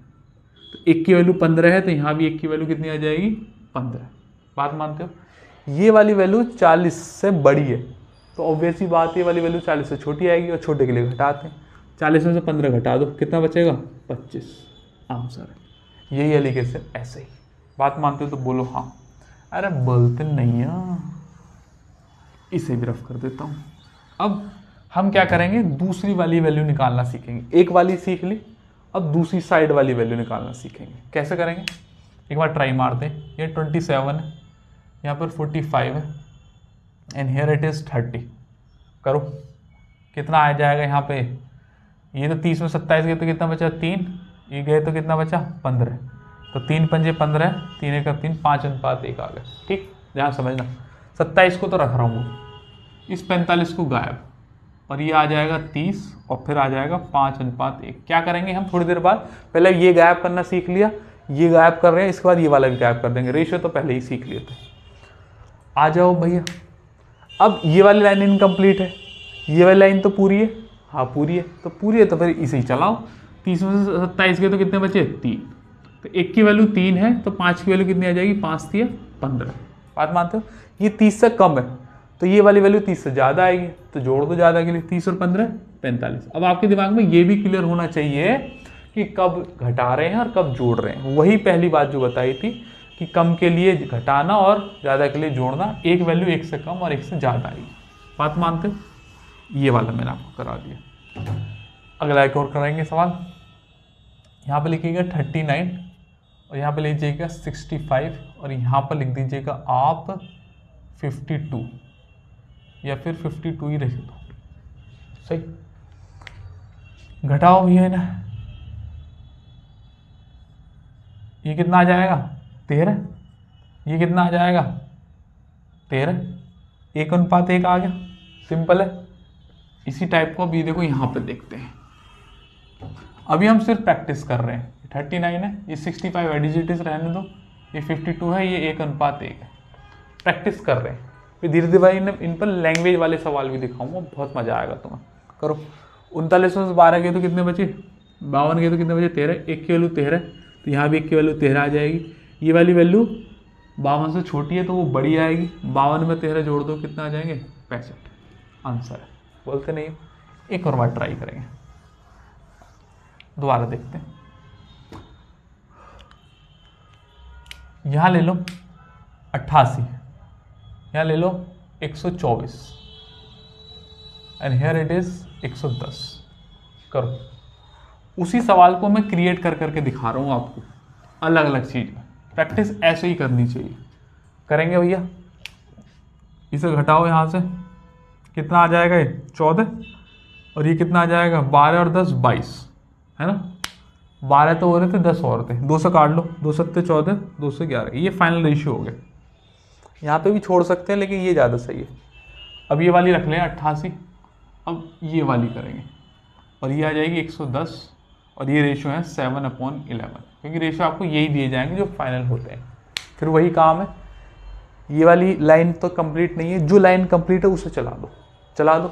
तो 1 की वैल्यू 15 है, तो यहाँ भी 1 की वैल्यू कितनी आ जाएगी, 15। बात मानते हो, ये वाली वैल्यू 40 से बड़ी है, तो ऑब्वियस ही बात है, ये वाली वैल्यू 40 से छोटी आएगी, और छोटे के लिए घटाते हैं। 40 में से 15 घटा दो, कितना बचेगा, 25 आंसर है। यही एलिगेशन ऐसे ही। बात मानते हो तो बोलो हाँ, अरे बोलते नहीं है। इसे भी रफ कर देता हूँ। अब हम क्या करेंगे, दूसरी वाली वैल्यू निकालना सीखेंगे। एक वाली सीख ली, अब दूसरी साइड वाली वैल्यू निकालना सीखेंगे। कैसे करेंगे, एक बार ट्राई मारते हैं। ये 27 है, यहाँ पर 45 है, एंड हियर इट इज़ 30। करो, कितना आ जाएगा यहाँ पे, ये तो 30 में 27 गए तो कितना बचा 3, ये गए तो कितना बचा 15। तो 3 पंजे 15, 3 एक 3, 5:1 आ गया। ठीक, ध्यान समझना। 27 को तो रख रहा हूँ, इस 45 को गायब, और ये आ जाएगा 30, और फिर आ जाएगा 5:1। क्या करेंगे हम थोड़ी देर बाद, पहले ये गायब करना सीख लिया, ये गायब कर रहे हैं, इसके बाद ये वाला भी गायब कर देंगे। रेशियो तो पहले ही सीख लिए थे। आ जाओ भैया, अब ये वाली लाइन इनकम्प्लीट है, ये वाली लाइन तो पूरी है, हाँ पूरी है, तो फिर इसे ही चलाओ। 30 में से 27 के तो कितने बचे 3, तो 1 की वैल्यू 3 है, तो 5 की वैल्यू कितनी आ जाएगी, 5 3 15। बात मानते हो, ये 30 से कम है, तो ये वाली वैल्यू 30 से ज़्यादा आएगी, तो जोड़ दो ज़्यादा के लिए, 30 और 15 45। अब आपके दिमाग में ये भी क्लियर होना चाहिए कि कब घटा रहे हैं और कब जोड़ रहे हैं। वही पहली बात जो बताई थी कि कम के लिए घटाना और ज़्यादा के लिए जोड़ना, एक वैल्यू 1 से कम और 1 से ज़्यादा आएगी। बात मानते हो, ये वाला मैंने आपको करा दिया। अगला एक और कराएंगे सवाल। यहाँ पे लिखिएगा 39, और यहाँ पे लीजिएगा 65, और यहाँ पर लिख दीजिएगा आप 52, या फिर 52 ही रख दो। सही, घटाओ भैया ना, ये कितना आ जाएगा 13, ये कितना आ जाएगा 13, 1:1 आ गया। सिंपल है। इसी टाइप को अभी देखो यहाँ पे देखते हैं। अभी हम सिर्फ प्रैक्टिस कर रहे हैं। 39 है, ये 65 एडिजिटिस रहने दो, ये 52 है, ये 1:1 है। प्रैक्टिस कर रहे हैं, फिर धीरे धीरे इन पर लैंग्वेज वाले सवाल भी दिखाऊंगा, बहुत मजा आएगा तुम्हें। करो, 39 में 12 के तो कितने बचे, 52 के तो कितने बचे 13, 1 की वैल्यू 13, तो यहाँ भी 1 की वैल्यू 13 आ जाएगी। ये वाली वैल्यू 52 से छोटी है तो वो बड़ी आएगी, 52 में 13 जोड़ दो, कितना आ जाएंगे 65। आंसर है, बोलते नहीं। एक और बार ट्राई करेंगे, दोबारा देखते हैं। यहाँ ले लो 88, यहाँ ले लो 124, एंड हियर इट इज 110। करो, उसी सवाल को मैं क्रिएट कर करके दिखा रहा हूँ आपको, अलग अलग चीज में। प्रैक्टिस ऐसे ही करनी चाहिए। करेंगे भैया, इसे घटाओ यहाँ से, कितना आ जाएगा ये 14, और ये कितना आ जाएगा 12 और 10 22, है ना। 12 तो हो रहे थे, 10 और थे, 2 से काट लो, 2 7 14, 2 से 11, ये फाइनल रेशियो हो गया। यहाँ पे भी छोड़ सकते हैं, लेकिन ये ज़्यादा सही है। अब ये वाली रख लें 88, अब ये वाली करेंगे, और ये आ जाएगी 110, और ये रेशियो है 7/11, क्योंकि रेशियो आपको यही दिए जाएंगे जो फाइनल होते हैं। फिर वही काम है, ये वाली लाइन तो कंप्लीट नहीं है, जो लाइन कंप्लीट है उसे चला दो, चला दो।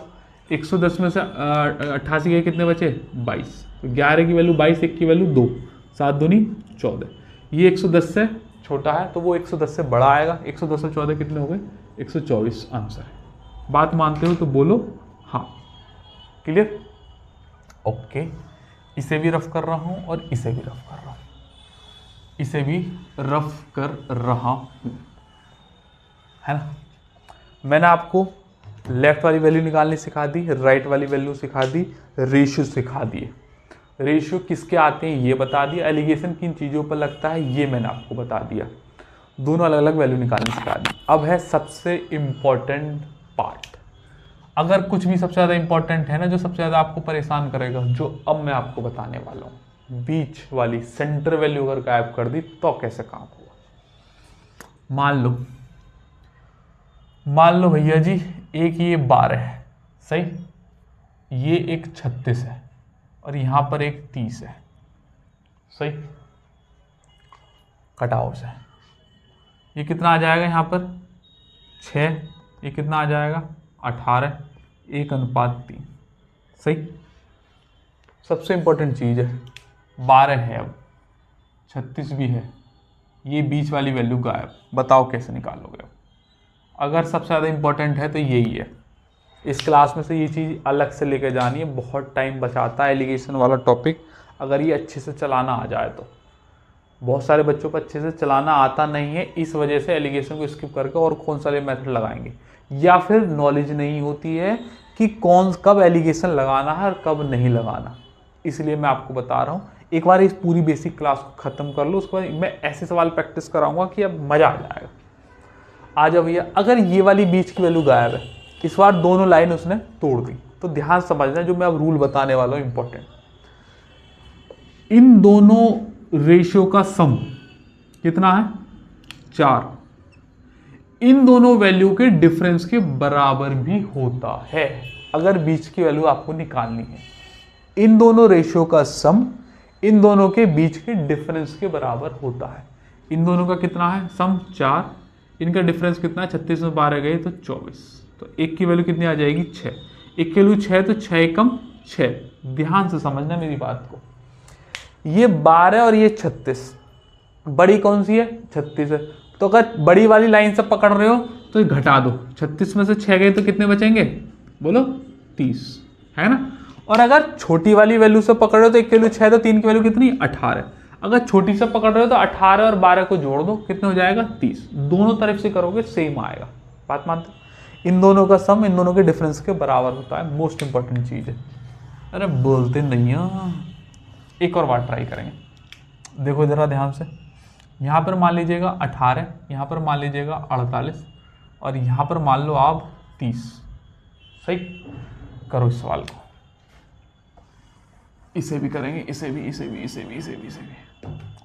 110 में से 88 के कितने बचे 22, तो 11 की वैल्यू 22, 1 की वैल्यू 2, 7 दूनी 14। ये 110 से छोटा है तो वो 110 से बड़ा आएगा। 110 से 14 कितने हो गए 124। आंसर है। बात मानते हो तो बोलो हाँ। Clear, okay. इसे भी रफ कर रहा हूँ और इसे भी रफ कर रहा हूँ, इसे भी रफ कर रहा हूँ, है ना। मैंने आपको लेफ्ट वाली वैल्यू निकालनी सिखा दी, राइट वाली वैल्यू सिखा दी, रेशियो सिखा दिए। रेशियो किसके आते हैं ये बता दिया, एलिगेशन किन चीज़ों पर लगता है ये मैंने आपको बता दिया, दोनों अलग अलग वैल्यू निकालनी सिखा दी। अब है सबसे इम्पॉर्टेंट पार्ट। अगर कुछ भी सबसे ज़्यादा इम्पॉर्टेंट है ना, जो सबसे ज़्यादा आपको परेशान करेगा, जो अब मैं आपको बताने वाला हूँ, बीच वाली सेंटर वैल्यू अगर गायब कर दी तो कैसे काम होगा। मान लो भैया जी, एक ये 12 है, सही, ये एक 36 है, और यहाँ पर एक 30 है, सही। कटाओ से ये कितना आ जाएगा, यहाँ पर 6, ये कितना आ जाएगा 18, 1:3, सही। सबसे इंपॉर्टेंट चीज़ है, 12 है, अब 36 भी है, ये बीच वाली वैल्यू गायब। बताओ कैसे निकालोगे। अब अगर सबसे ज़्यादा इंपॉर्टेंट है तो यही है। इस क्लास में से ये चीज़ अलग से लेकर जानी है, बहुत टाइम बचाता है एलिगेशन वाला टॉपिक, अगर ये अच्छे से चलाना आ जाए तो। बहुत सारे बच्चों को अच्छे से चलाना आता नहीं है, इस वजह से एलिगेशन को स्किप करके और कौन सा मेथड लगाएंगे, या फिर नॉलेज नहीं होती है कि कब एलिगेशन लगाना है और कब नहीं लगाना। इसलिए मैं आपको बता रहा हूँ, एक बार इस पूरी बेसिक क्लास को ख़त्म कर लो, उसके बाद मैं ऐसे सवाल प्रैक्टिस कराऊंगा कि अब मज़ा आ जाएगा। आ जाओ भैया, अगर ये वाली बीच की वैल्यू गायब है, इस बार दोनों लाइन उसने तोड़ दी, तो ध्यान समझना जो मैं अब रूल बताने वाला हूँ इंपॉर्टेंट। इन दोनों रेशियो का सम कितना है 4, इन दोनों वैल्यू के डिफरेंस के बराबर भी होता है। अगर बीच की वैल्यू आपको निकालनी है, इन दोनों रेशियो का सम इन दोनों के बीच के डिफरेंस के बराबर होता है। इन दोनों का कितना है सम 4, इनका डिफरेंस कितना है 36 में 12 गए तो 24, तो एक की वैल्यू कितनी आ जाएगी 6, एक की वैल्यू 6 तो 6 एकम 6। ध्यान से समझना मेरी बात को, ये 12 और ये 36, बड़ी कौन सी है 36 है, तो अगर बड़ी वाली लाइन से पकड़ रहे हो तो ये घटा दो, 36 में से 6 गए तो कितने बचेंगे बोलो 30, है ना। और अगर छोटी वाली वैल्यू से पकड़ रहे हो तो एक की वैल्यू 6 तो 3 की वैल्यू कितनी 18, अगर छोटी से पकड़ रहे हो तो 18 और 12 को जोड़ दो, कितने हो जाएगा 30, दोनों तरफ से करोगे सेम आएगा। बात मानते हो, इन दोनों का सम इन दोनों के डिफरेंस के बराबर होता है, मोस्ट इंपॉर्टेंट चीज है। अरे बोलते नहीं है, एक और बार ट्राई करेंगे, देखो जरा ध्यान से, यहाँ पर मान लीजिएगा 18, यहाँ पर मान लीजिएगा 48 और यहाँ पर मान लो आप 30। सही, करो इस सवाल को, इसे भी करेंगे, इसे भी, इसे भी, इसे भी, इसे भी, इसे भी,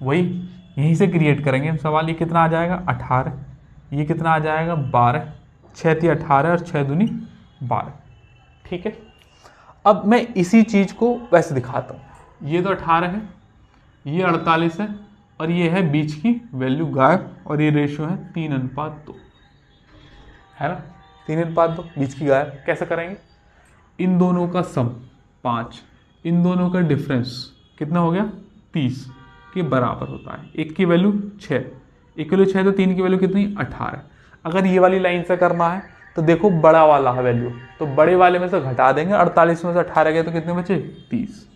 वही यहीं से क्रिएट करेंगे हम सवाल। ये कितना आ जाएगा 18, ये कितना आ जाएगा 12, 6 × 18 और 6 दूनी 12। ठीक है, अब मैं इसी चीज को वैसे दिखाता हूँ, ये तो 18 है, ये 48 है और ये है बीच की वैल्यू गायब, और ये रेशियो है 3:2, है ना, 3:2 बीच की गायब। कैसे करेंगे, इन दोनों का सम 5, इन दोनों का डिफरेंस कितना हो गया 30 के बराबर होता है। एक की वैल्यू 6, एक की वैल्यू 6 तो 3 की वैल्यू कितनी 18। अगर ये वाली लाइन से करना है तो देखो बड़ा वाला है वैल्यू, तो बड़े वाले में से घटा देंगे, 48 में से 18 गए तो कितने बचे 30।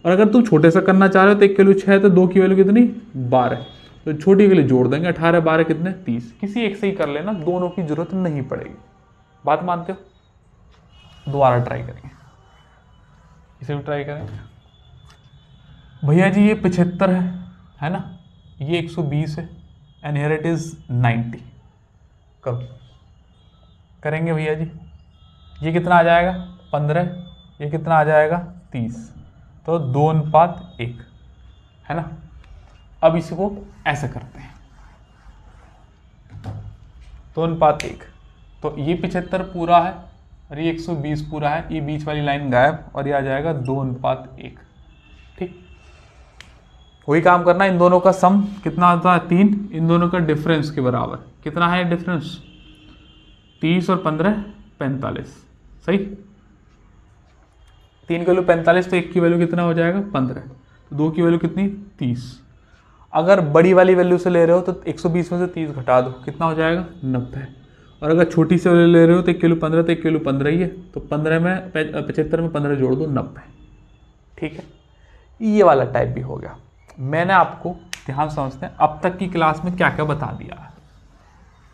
और अगर तुम छोटे से करना चाह रहे हो तो एक की वैल्यू 6 तो 2 की वैल्यू कितनी 12, तो छोटी के लिए जोड़ देंगे, 18 12 कितने 30। किसी एक से ही कर लेना, दोनों की जरूरत नहीं पड़ेगी। बात मानते हो, दोबारा ट्राई करेंगे, इसे भी ट्राई करेंगे। भैया जी ये 75 है ना, ये 120 है एंड हियर इट इज 90। करो, करेंगे भैया जी, ये कितना आ जाएगा 15, ये कितना आ जाएगा 30, तो 2:1, है ना। अब इसको ऐसे करते हैं, 2:1, तो ये 75 पूरा है और ये 120 पूरा है, ये बीच वाली लाइन गायब और ये आ जाएगा 2:1। ठीक, वही काम करना, इन दोनों का सम कितना आता है 3, इन दोनों का डिफरेंस के बराबर कितना है डिफरेंस 30 और 15 45। सही, 3 की वैल्यू 45 तो 1 की वैल्यू कितना हो जाएगा 15, तो 2 की वैल्यू कितनी 30। अगर बड़ी वाली वैल्यू से ले रहे हो तो 120 में से 30 घटा दो, कितना हो जाएगा 90। और अगर छोटी से वैल्यू ले रहे हो तो 1 की वैल्यू 15, तो 1 की वैल्यू 15 ही है, तो 15 में 75 में 15 जोड़ दो 90। ठीक है, ये वाला टाइप भी हो गया। मैंने आपको, ध्यान समझते हैं, अब तक की क्लास में क्या क्या बता दिया है,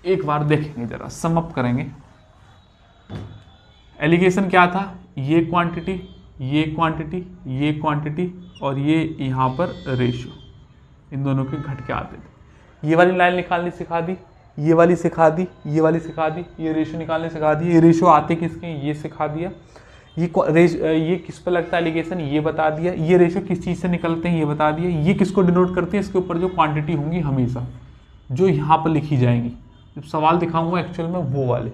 एक बार देखेंगे, जरा सम अप करेंगे। एलिगेशन क्या था, ये क्वांटिटी, ये क्वांटिटी, ये क्वांटिटी और ये यहाँ पर रेशियो, इन दोनों के घट के आते थे। ये वाली लाइन निकालनी सिखा दी, ये वाली सिखा दी, ये वाली सिखा दी, ये रेशियो निकालने सिखा दी, ये रेशियो आते किसके ये सिखा दिया, ये किस पे लगता है एलिगेशन ये बता दिया, ये रेशियो किस चीज़ से निकलते हैं ये बता दिया, ये किसको डिनोट करते हैं, इसके ऊपर जो क्वांटिटी होंगी हमेशा जो यहाँ पर लिखी जाएंगी, जब सवाल दिखाऊंगा एक्चुअल में वो वाले,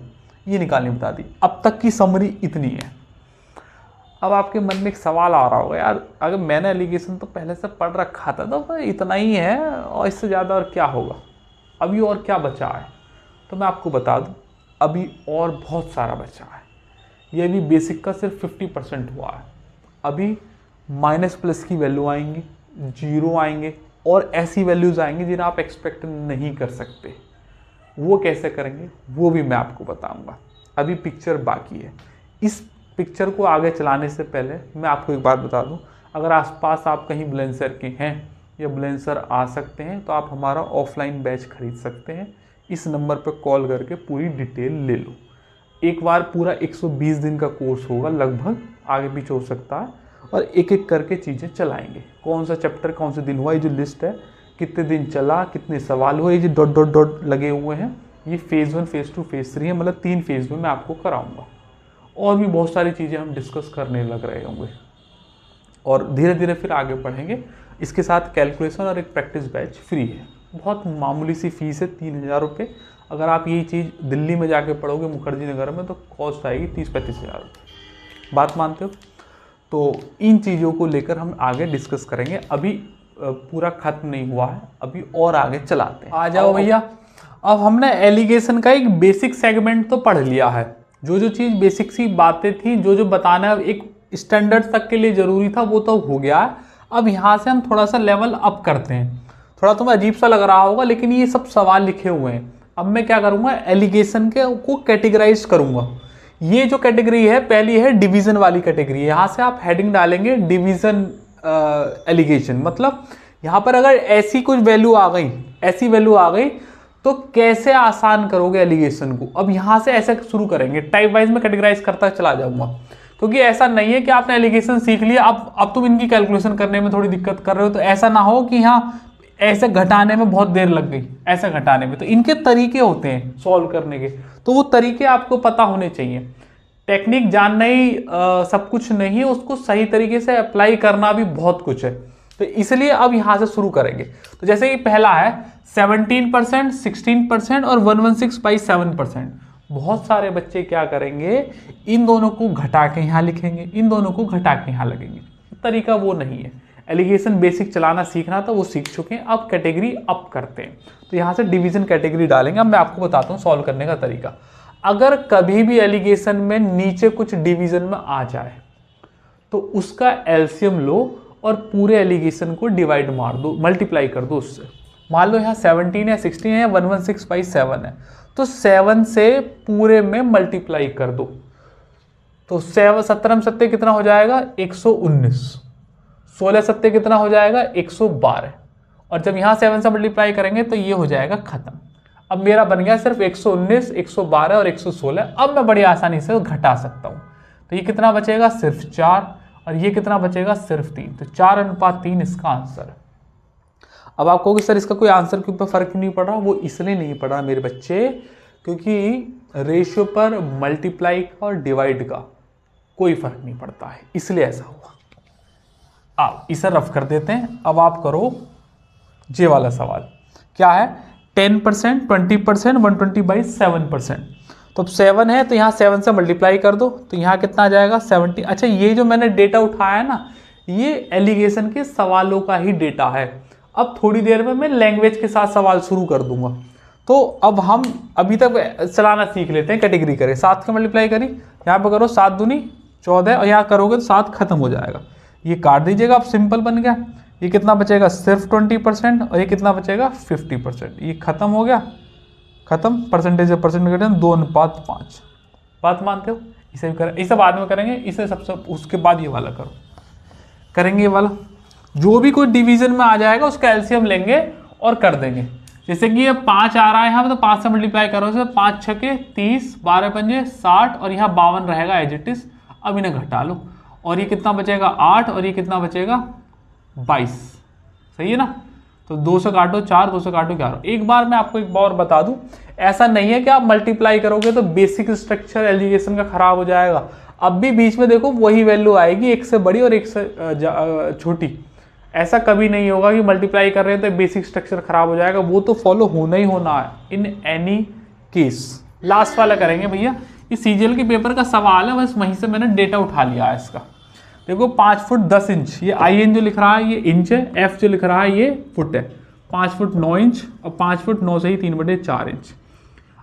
ये निकालनी बता दी। अब तक की समरी इतनी है। अब आपके मन में एक सवाल आ रहा होगा, यार अगर मैंने एलिगेशन तो पहले से पढ़ रखा था तो इतना ही है और इससे ज़्यादा और क्या होगा, अभी और क्या बचा है। तो मैं आपको बता दूं, अभी और बहुत सारा बचा है। ये अभी बेसिक का सिर्फ 50% हुआ है। अभी माइनस प्लस की वैल्यू आएंगी, जीरो आएंगे और ऐसी वैल्यूज़ आएंगी जिन्हें आप एक्सपेक्ट नहीं कर सकते। वो कैसे करेंगे वो भी मैं आपको बताऊंगा। अभी पिक्चर बाकी है। इस पिक्चर को आगे चलाने से पहले मैं आपको एक बात बता दूं, अगर आसपास आप कहीं बुलंदशहर के हैं या बुलंदशहर आ सकते हैं तो आप हमारा ऑफलाइन बैच खरीद सकते हैं। इस नंबर पर कॉल करके पूरी डिटेल ले लो। एक बार पूरा 120 दिन का कोर्स होगा लगभग, आगे पीछे हो सकता है, और एक एक करके चीज़ें चलाएंगे। कौन सा चैप्टर कौन से दिन हुआ, ये जो लिस्ट है कितने दिन चला, कितने सवाल हुए, ये जो डॉट डॉट डॉट लगे हुए हैं, ये फेज़ 1 फेज़ 2 फेज़ 3 है, मतलब 3 फेज़ में मैं आपको कराऊंगा। और भी बहुत सारी चीज़ें हम डिस्कस करने लग रहे होंगे और धीरे धीरे फिर आगे बढ़ेंगे। इसके साथ कैलकुलेशन और एक प्रैक्टिस बैच फ्री है। बहुत मामूली सी फीस है, 3000 रुपये। अगर आप यही चीज़ दिल्ली में जाके पढ़ोगे मुखर्जी नगर में तो कॉस्ट आएगी 30-35 हज़ार रुपये। बात मानते हो? तो इन चीज़ों को लेकर हम आगे डिस्कस करेंगे। अभी पूरा खत्म नहीं हुआ है, अभी और आगे चलाते हैं। आ जाओ भैया। अब हमने एलिगेशन का एक बेसिक सेगमेंट तो पढ़ लिया है। जो जो चीज़ बेसिक सी बातें थी, जो जो बताना एक स्टैंडर्ड तक के लिए ज़रूरी था, वो तो हो गया है। अब यहाँ से हम थोड़ा सा लेवल अप करते हैं। थोड़ा तुम्हें अजीब सा लग रहा होगा, लेकिन ये सब सवाल लिखे हुए हैं। अब मैं क्या करूँगा, एलिगेशन के को कैटेगराइज करूँगा। ये जो कैटेगरी है, पहली है डिवीज़न वाली कैटेगरी। यहाँ से आप हेडिंग डालेंगे डिवीज़न एलिगेशन। मतलब यहाँ पर अगर ऐसी कुछ वैल्यू आ गई, ऐसी वैल्यू आ गई, तो कैसे आसान करोगे एलिगेशन को। अब यहाँ से ऐसे शुरू करेंगे, टाइप वाइज में कैटेगराइज करता चला जाऊँगा, क्योंकि ऐसा नहीं है कि आपने एलिगेशन सीख लिया, अब तुम इनकी कैलकुलेशन करने में थोड़ी दिक्कत कर रहे हो। तो ऐसा ना हो कि यहाँ ऐसे घटाने में बहुत देर लग गई, ऐसे घटाने में। तो इनके तरीके होते हैं सॉल्व करने के, तो वो तरीके आपको पता होने चाहिए। टेक्निक जानना ही सब कुछ नहीं है, उसको सही तरीके से अप्लाई करना भी बहुत कुछ है। तो इसलिए अब यहाँ से शुरू करेंगे। तो जैसे कि पहला है 17%, 16% और 116/7%। बहुत सारे बच्चे क्या करेंगे, इन दोनों को घटा के यहाँ लिखेंगे, इन दोनों को घटा के यहाँ लगेंगे। तरीका वो नहीं है। एलिगेशन बेसिक चलाना सीखना था, वो सीख चुके हैं। अब कैटेगरी अप करते हैं। तो यहाँ से डिवीजन कैटेगरी डालेंगे। अब मैं आपको बताता हूँ सॉल्व करने का तरीका। अगर कभी भी एलिगेशन में नीचे कुछ डिवीजन में आ जाए तो उसका एलसीएम लो और पूरे एलिगेशन को डिवाइड मार दो, मल्टीप्लाई कर दो उससे। मान लो यहाँ 17 है, 16 है, 116/7 है, तो 7 से पूरे में मल्टीप्लाई कर दो। तो 17 7 कितना हो जाएगा, 119। 16 7 कितना हो जाएगा, 112। और जब यहाँ 7 से मल्टीप्लाई करेंगे तो ये हो जाएगा खत्म। अब मेरा बन गया सिर्फ 119, 112 और 116। अब मैं बड़ी आसानी से घटा सकता हूँ। तो ये कितना बचेगा, सिर्फ 4, और ये कितना बचेगा, सिर्फ 3। तो 4:3 इसका आंसर है। अब आप कहोगे सर इसका कोई आंसर के ऊपर फर्क नहीं पड़ रहा। वो इसलिए नहीं पड़ रहा मेरे बच्चे, क्योंकि रेशियो पर मल्टीप्लाई का और डिवाइड का कोई फर्क नहीं पड़ता है, इसलिए ऐसा हुआ। आप इसे रफ कर देते हैं। अब आप करो ये वाला सवाल। क्या है, 10%, 20%, 120/7%। तो अब 7 है तो यहाँ 7 से मल्टीप्लाई कर दो, तो यहाँ कितना आ जाएगा, 70। अच्छा, ये जो मैंने डेटा उठाया है ना, ये एलिगेशन के सवालों का ही डेटा है। अब थोड़ी देर में मैं लैंग्वेज के साथ सवाल शुरू कर दूंगा। तो अब हम अभी तक चलाना सीख लेते हैं। कैटेगरी करें, 7 का मल्टीप्लाई करी, यहाँ पे करो 7 दूनी 14, और यहाँ करोगे तो 7 खत्म हो जाएगा। ये काट दीजिएगा, अब सिंपल बन गया। ये कितना बचेगा, सिर्फ 20%, और ये कितना बचेगा, 50%। ये खत्म हो गया, खत्म। परसेंटेज है, परसेंट 2:5। बात मानते हो? इसे भी करें, इसे बाद में करेंगे। इसे सबसे उसके बाद ये वाला करो, करेंगे ये वाला। जो भी कोई डिवीजन में आ जाएगा उसका एलसीएम लेंगे और कर देंगे। जैसे कि ये 5 आ रहा है यहाँ पे, तो 5 से मल्टीप्लाई करो, 5 छके 30, 12 पंजे 60, और यहाँ 52 रहेगा एज इट इज। अब इन्हें घटा लो, और ये कितना बचेगा, 8, और ये कितना बचेगा, 22। सही है ना? तो 2 से काटो 4, 2 से काटो 11। एक बार मैं आपको एक बार बता दूं, ऐसा नहीं है कि आप मल्टीप्लाई करोगे तो बेसिक स्ट्रक्चर एलिगेशन का खराब हो जाएगा। अब भी बीच में देखो वही वैल्यू आएगी, एक से बड़ी और एक से छोटी। ऐसा कभी नहीं होगा कि मल्टीप्लाई कर रहे हैं तो बेसिक स्ट्रक्चर खराब हो जाएगा। वो तो फॉलो होना ही होना है इन एनी केस। लास्ट वाला करेंगे भैया, ये सीजीएल के पेपर का सवाल है, बस वहीं से मैंने डेटा उठा लिया है इसका। देखो 5 फुट 10 इंच, ये IN जो लिख रहा है ये इंच है, F जो लिख रहा है ये फुट है। 5 फुट 9 इंच और 5 फुट 9 से ही 3/4 इंच।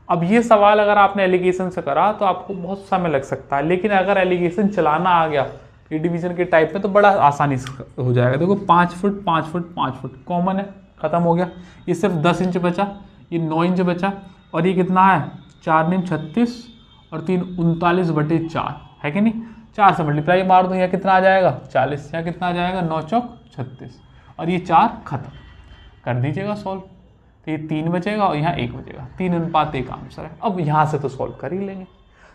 अब ये सवाल अगर आपने एलिगेशन से करा तो आपको बहुत समय लग सकता है, लेकिन अगर एलिगेशन चलाना आ गया ये डिवीजन के टाइप में तो बड़ा आसानी से हो जाएगा। देखो 5 फुट 5 फुट 5 फुट कॉमन है, खत्म हो गया। ये सिर्फ 10 इंच बचा, ये 9 इंच बचा, और ये कितना है, 4 9 36 और 3 39/4 है कि नहीं। 4 से मल्टीप्लाई मार दो, यहाँ कितना आ जाएगा, 40। यहाँ कितना आ जाएगा, 9 चौक 36। और ये 4 खत्म कर दीजिएगा सॉल्व। तो ये 3 बचेगा और यहाँ 1 बचेगा, 3:1 आंसर है। अब यहाँ से तो सॉल्व कर ही लेंगे।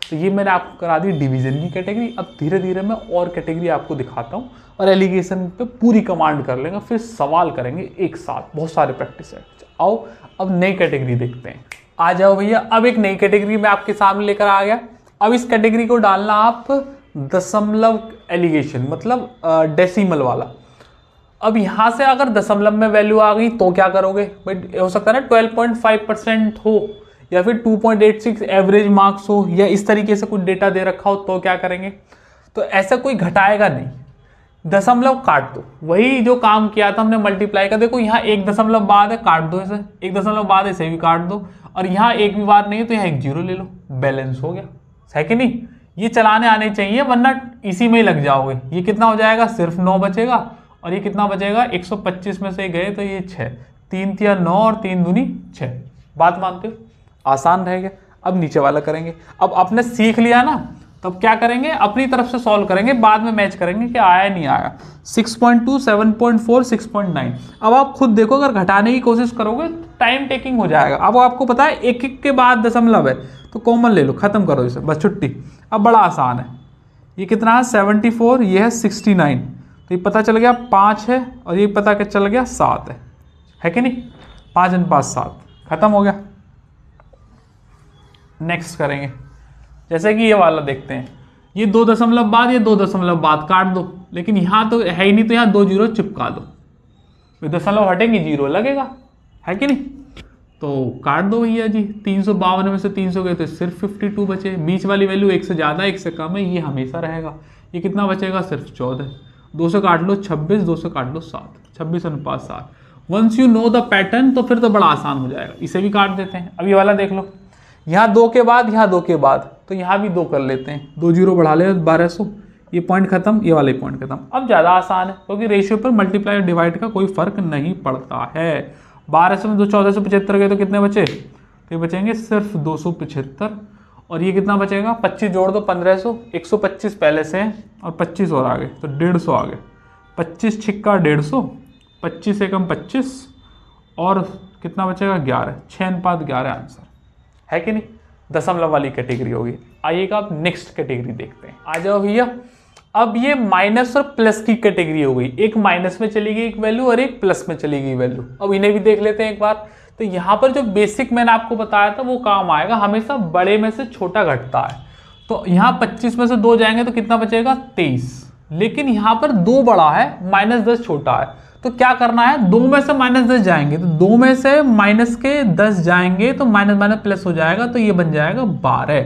तो ये मैंने आपको करा दी डिवीजन की कैटेगरी। अब धीरे धीरे मैं और कैटेगरी आपको दिखाता हूँ और एलिगेशन पे पूरी कमांड कर लेंगे, फिर सवाल करेंगे एक साथ, बहुत सारे प्रैक्टिस है। आओ अब नई कैटेगरी देखते हैं। आ जाओ भैया, अब एक नई कैटेगरी मैं आपके सामने लेकर आ गया। अब इस कैटेगरी को डालना आप दशमलव एलिगेशन, मतलब डेसिमल वाला। अब यहाँ से अगर दशमलव में वैल्यू आ गई तो क्या करोगे भाई, हो सकता है ना 12.5% हो या फिर 2.86 एवरेज मार्क्स हो या इस तरीके से कुछ डेटा दे रखा हो, तो क्या करेंगे। तो ऐसा कोई घटाएगा नहीं, दशमलव काट दो। वही जो काम किया था हमने मल्टीप्लाई का, देखो यहाँ 1 दशमलव बाद है, काट दो इसे, 1 दशमलव बाद इसे भी काट दो, और यहाँ एक भी बार नहीं है तो यहाँ 1 0 ले लो, बैलेंस हो गया, है कि नहीं। ये चलाने आने चाहिए वरना इसी में ही लग जाओगे। ये कितना हो जाएगा, सिर्फ 9 बचेगा, और ये कितना बचेगा, 125 में से गए तो ये 6, 3 तिया 9 और 3 दूनी 6। बात मानते हो, आसान रहेगा। अब नीचे वाला करेंगे। अब आपने सीख लिया ना, तब क्या करेंगे, अपनी तरफ से सॉल्व करेंगे, बाद में मैच करेंगे कि आया नहीं आया। 6.2, 7.4, 6.9। अब आप खुद देखो, अगर घटाने की कोशिश करोगे टाइम टेकिंग हो जाएगा। अब आपको पता है एक एक के बाद दशमलव है, तो कॉमन ले लो, खत्म करो इसे, बस छुट्टी। अब बड़ा आसान है। ये कितना है 74, ये है 69, तो ये पता चल गया 5 है, और ये पता क्या चल गया 7 है कि नहीं। 5 × 5 7, खत्म हो गया। नेक्स्ट करेंगे, जैसे कि ये वाला देखते हैं, ये 2 दशमलव बाद, ये 2 दशमलव बाद काट दो, लेकिन यहाँ तो है ही नहीं, तो यहाँ 2 0 चिपका दो, दशमलव हटेंगे 0 लगेगा, है कि नहीं। तो काट दो भैया जी। 352 में से 300 गए तो सिर्फ 52 बचे। बीच वाली वैल्यू 1 से ज़्यादा 1 से कम है, ये हमेशा रहेगा। ये कितना बचेगा, सिर्फ 14। 2 से काट लो 26, 2 से काट लो 7, 26:7। Once you know the pattern, तो फिर तो बड़ा आसान हो जाएगा। इसे भी काट देते हैं। अब ये वाला देख लो, यहाँ 2 के बाद, यहाँ 2 के बाद, तो यहाँ भी 2 कर लेते हैं, 2 0 बढ़ा ले 1200, ये पॉइंट खत्म, ये वाले पॉइंट खत्म। अब ज़्यादा आसान है, क्योंकि रेशियो पर मल्टीप्लाई और डिवाइड का कोई फर्क नहीं पड़ता है। 1200 में 1475 गए तो कितने बचे, तो ये बचेंगे सिर्फ 275, और ये कितना बचेगा, 25 जोड़ दो 1500, 125 पहले से है और 25 और आ गए तो 150 आ गए। 25 छिक्का 150, 25 एकम 25, और कितना बचेगा 11, 6:11 आंसर, है कि नहीं। दशमलव वाली कैटेगरी होगी। आइएगा अब नेक्स्ट कैटेगरी देखते हैं। आ जाओ भैया, अब ये माइनस और प्लस की कैटेगरी हो गई। एक माइनस में चली गई एक वैल्यू और एक प्लस में चली गई वैल्यू। अब इन्हें भी देख लेते हैं एक बार। तो यहाँ पर जो बेसिक मैंने आपको बताया था वो काम आएगा, हमेशा बड़े में से छोटा घटता है। तो यहाँ 25 में से 2 जाएंगे तो कितना बचेगा 23, लेकिन यहाँ पर 2 बड़ा है, -10 छोटा है। तो क्या करना है, 2 में से -10 जाएंगे, तो 2 में से माइनस के 10 जाएंगे तो माइनस माइनस प्लस हो जाएगा, तो ये बन जाएगा 12।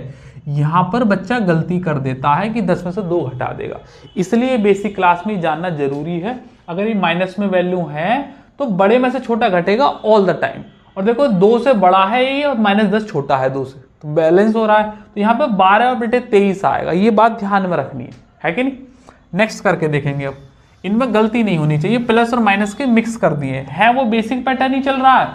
यहाँ पर बच्चा गलती कर देता है कि 10 में से 2 घटा देगा, इसलिए बेसिक क्लास में जानना जरूरी है। अगर ये माइनस में वैल्यू है तो बड़े में से छोटा घटेगा ऑल द टाइम। और देखो 2 से बड़ा है ये और -10 छोटा है 2 से, तो बैलेंस हो रहा है। तो यहाँ पे 12 और बेटे 23 आएगा, ये बात ध्यान में रखनी है कि नहीं। नेक्स्ट करके देखेंगे। अब इनमें गलती नहीं होनी चाहिए, प्लस और माइनस के मिक्स कर दिए हैं, वो बेसिक पैटर्न ही चल रहा है,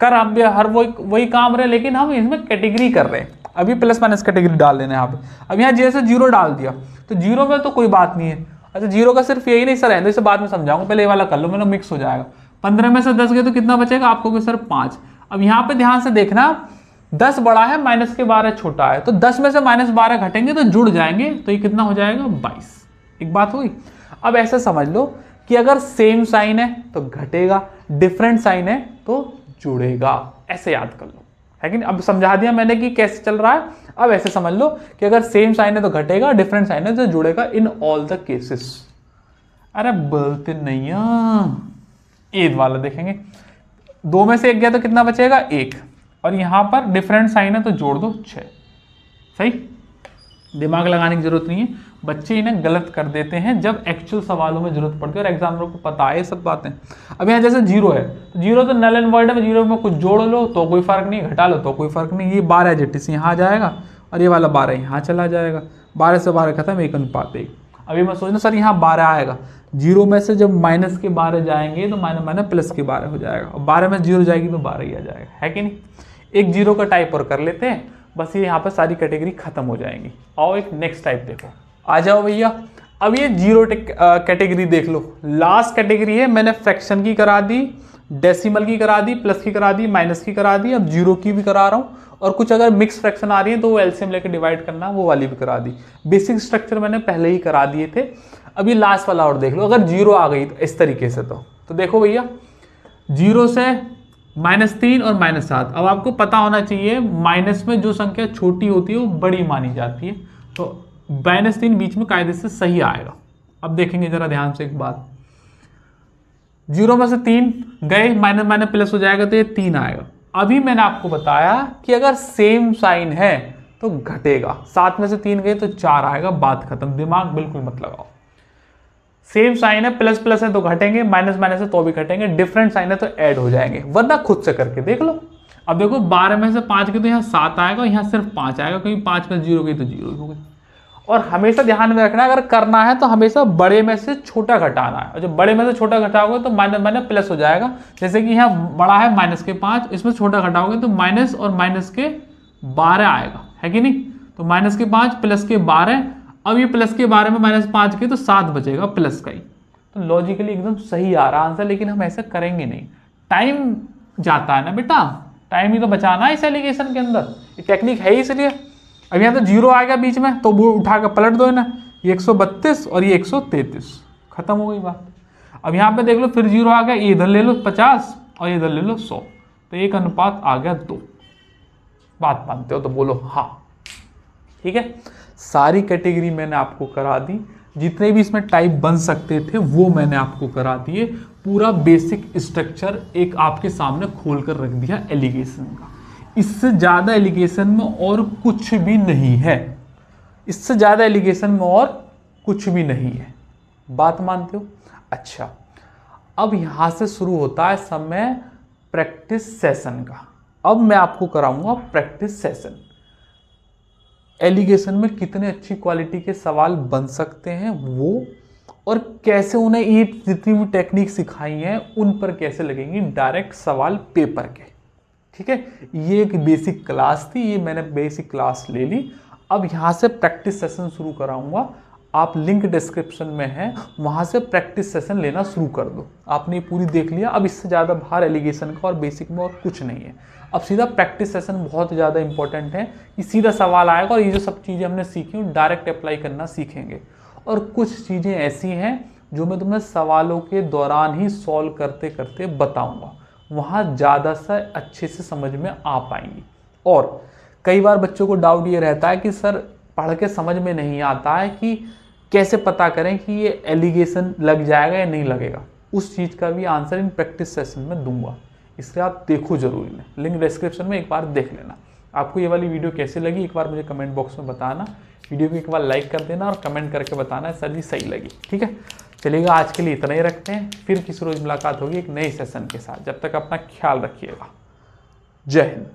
कर हम हर वही काम रहे, लेकिन हम इसमें कैटेगरी कर रहे हैं। अभी प्लस माइनस कैटेगरी डाल देना यहाँ पे। अब यहाँ जैसे 0 डाल दिया तो 0 में तो कोई बात नहीं है। अच्छा 0 का सिर्फ यही नहीं सर है, इसे बाद में समझाऊंगा, पहले ये वाला कर लो, मैंने मिक्स हो जाएगा। 15 में से 10 गए तो कितना बचेगा आपको सर 5। अब यहाँ पे ध्यान से देखना, 10 बड़ा है, माइनस के 12 छोटा है, तो 10 में से -12 घटेंगे तो जुड़ जाएंगे, तो ये कितना हो जाएगा 22। एक बात हुई। अब ऐसे समझ लो कि अगर सेम साइन है तो घटेगा, डिफरेंट साइन है तो जुड़ेगा, ऐसे याद कर लो, है कि नहीं। अब समझा दिया मैंने कि कैसे चल रहा है। अब ऐसे समझ लो कि अगर सेम साइन है तो घटेगा, डिफरेंट साइन है तो जुड़ेगा, इन ऑल द केसेस। अरे बोलते नहीं है। एक वाला देखेंगे, 2 में से 1 गया तो कितना बचेगा 1, और यहां पर डिफरेंट साइन है तो जोड़ दो 6। सही, दिमाग लगाने की जरूरत नहीं है, बच्चे इन्हें गलत कर देते हैं जब एक्चुअल सवालों में जरूरत पड़ती है और एग्जामिनर को पता है ये सब बातें। अब यहाँ जैसे 0 है, 0 तो नल एंड वॉइड है, 0 में कुछ जोड़ लो तो कोई फर्क नहीं, घटा लो तो कोई फर्क नहीं। ये 12 जेटिस यहाँ आ जाएगा और ये वाला 12 यहाँ चला जाएगा, 12 से 12 खत्म, 1:1। अभी मैं सोचना सर यहाँ 12 आएगा, 0 में से जब माइनस के 12 जाएंगे तो माइनस प्लस के 12 हो जाएगा, और 12 में 0 जाएगी तो 12 ही आ जाएगा, है कि नहीं। एक 0 का टाइप और कर लेते हैं, बस ये यहाँ पर सारी कैटेगरी खत्म हो जाएंगी। आओ एक नेक्स्ट टाइप देखो। आ जाओ भैया, अब ये जीरो कैटेगरी देख लो, लास्ट कैटेगरी है, मैंने फ्रैक्शन की करा दी, डेसिमल की करा दी, प्लस की करा दी, माइनस की करा दी, अब जीरो की भी करा रहा हूँ, और कुछ अगर मिक्स फ्रैक्शन आ रही है तो वो एलसीएम लेके डिवाइड करना, वो वाली भी करा दी। बेसिक स्ट्रक्चर मैंने पहले ही करा दिए थे। अब ये लास्ट वाला और देख लो, अगर जीरो आ गई तो इस तरीके से, तो देखो भैया, जीरो से -3 और -7। अब आपको पता होना चाहिए माइनस में जो संख्या छोटी होती है वो बड़ी मानी जाती है, तो -3 बीच में कायदे से सही आएगा। अब देखेंगे जरा ध्यान से एक बात, जीरो में से 3 गए, माइनस माइनस प्लस हो जाएगा तो ये 3 आएगा। अभी मैंने आपको बताया कि अगर सेम साइन है तो घटेगा, 7 में से 3 गए तो 4 आएगा, बात खत्म, दिमाग बिल्कुल मत लगाओ। सेम साइन है, प्लस प्लस है तो घटेंगे, माइनस माइनस है तो भी घटेंगे, डिफरेंट साइन है तो ऐड हो जाएंगे, वरना खुद से करके देख लो। अब देखो 12 में से 5 के तो यहाँ 7 आएगा, यहाँ सिर्फ 5 आएगा, क्योंकि 5 में 0 गई तो 0 हो गई। और हमेशा ध्यान में रखना, अगर करना है तो हमेशा बड़े में से छोटा घटाना है, और जब बड़े में से छोटा घटाओगे तो माइनस माइनस प्लस हो जाएगा। जैसे कि यहाँ बड़ा है -5, इसमें छोटा घटाओगे तो माइनस और माइनस के 12 आएगा, है कि नहीं। तो -5 प्लस के 12, अब ये प्लस के 12 में -5 के तो 7 बचेगा प्लस का ही। तो लॉजिकली एकदम सही आ रहा आंसर, लेकिन हम ऐसा करेंगे नहीं, टाइम जाता है ना बेटा, टाइम ही तो बचाना है इस एलिगेशन के अंदर, ये टेक्निक है ही इसलिए। अब यहाँ तो जीरो आ गया बीच में, तो वो उठा कर पलट दो ना, ये 132 और ये 133, खत्म हो गई बात। अब यहाँ पे देख लो फिर जीरो आ गया, ये इधर ले लो 50 और ये इधर ले लो 100, तो 1 अनुपात आ गया 2। बात मानते हो तो बोलो हाँ। ठीक है, सारी कैटेगरी मैंने आपको करा दी, जितने भी इसमें टाइप बन सकते थे वो मैंने आपको करा दिए, पूरा बेसिक स्ट्रक्चर एक आपके सामने खोल कर रख दिया एलिगेशन का। इससे ज़्यादा एलिगेशन में और कुछ भी नहीं है, इससे ज़्यादा एलिगेशन में और कुछ भी नहीं है, बात मानते हो। अच्छा, अब यहाँ से शुरू होता है समय प्रैक्टिस सेशन का। अब मैं आपको कराऊंगा प्रैक्टिस सेशन, एलिगेशन में कितने अच्छी क्वालिटी के सवाल बन सकते हैं वो, और कैसे उन्हें ये जितनी भी टेक्निक सिखाई हैं उन पर कैसे लगेंगी डायरेक्ट सवाल पेपर के। ठीक है, ये एक बेसिक क्लास थी, ये मैंने बेसिक क्लास ले ली। अब यहाँ से प्रैक्टिस सेशन शुरू कराऊंगा, आप लिंक डिस्क्रिप्शन में है, वहाँ से प्रैक्टिस सेशन लेना शुरू कर दो। आपने पूरी देख लिया, अब इससे ज़्यादा बाहर एलिगेशन का और बेसिक में और कुछ नहीं है। अब सीधा प्रैक्टिस सेशन बहुत ज़्यादा इंपॉर्टेंट है, कि सीधा सवाल आएगा और ये जो सब चीज़ें हमने सीखी हैं डायरेक्ट अप्लाई करना सीखेंगे। और कुछ चीज़ें ऐसी हैं जो मैं तुम्हें सवालों के दौरान ही सॉल्व करते करते बताऊँगा, वहाँ ज़्यादा से अच्छे से समझ में आ पाएंगी। और कई बार बच्चों को डाउट ये रहता है कि सर पढ़ के समझ में नहीं आता है कि कैसे पता करें कि ये एलिगेशन लग जाएगा या नहीं लगेगा। उस चीज़ का भी आंसर इन प्रैक्टिस सेशन में दूंगा, इसलिए आप देखो जरूर इन्हें, लिंक डिस्क्रिप्शन में एक बार देख लेना। आपको ये वाली वीडियो कैसी लगी एक बार मुझे कमेंट बॉक्स में बताना, वीडियो को एक बार लाइक कर देना और कमेंट करके बताना सर जी सही लगी। ठीक है, चलिएगा आज के लिए इतना ही रखते हैं, फिर किसी रोज़ मुलाकात होगी एक नए सेशन के साथ। जब तक अपना ख्याल रखिएगा, जय हिंद।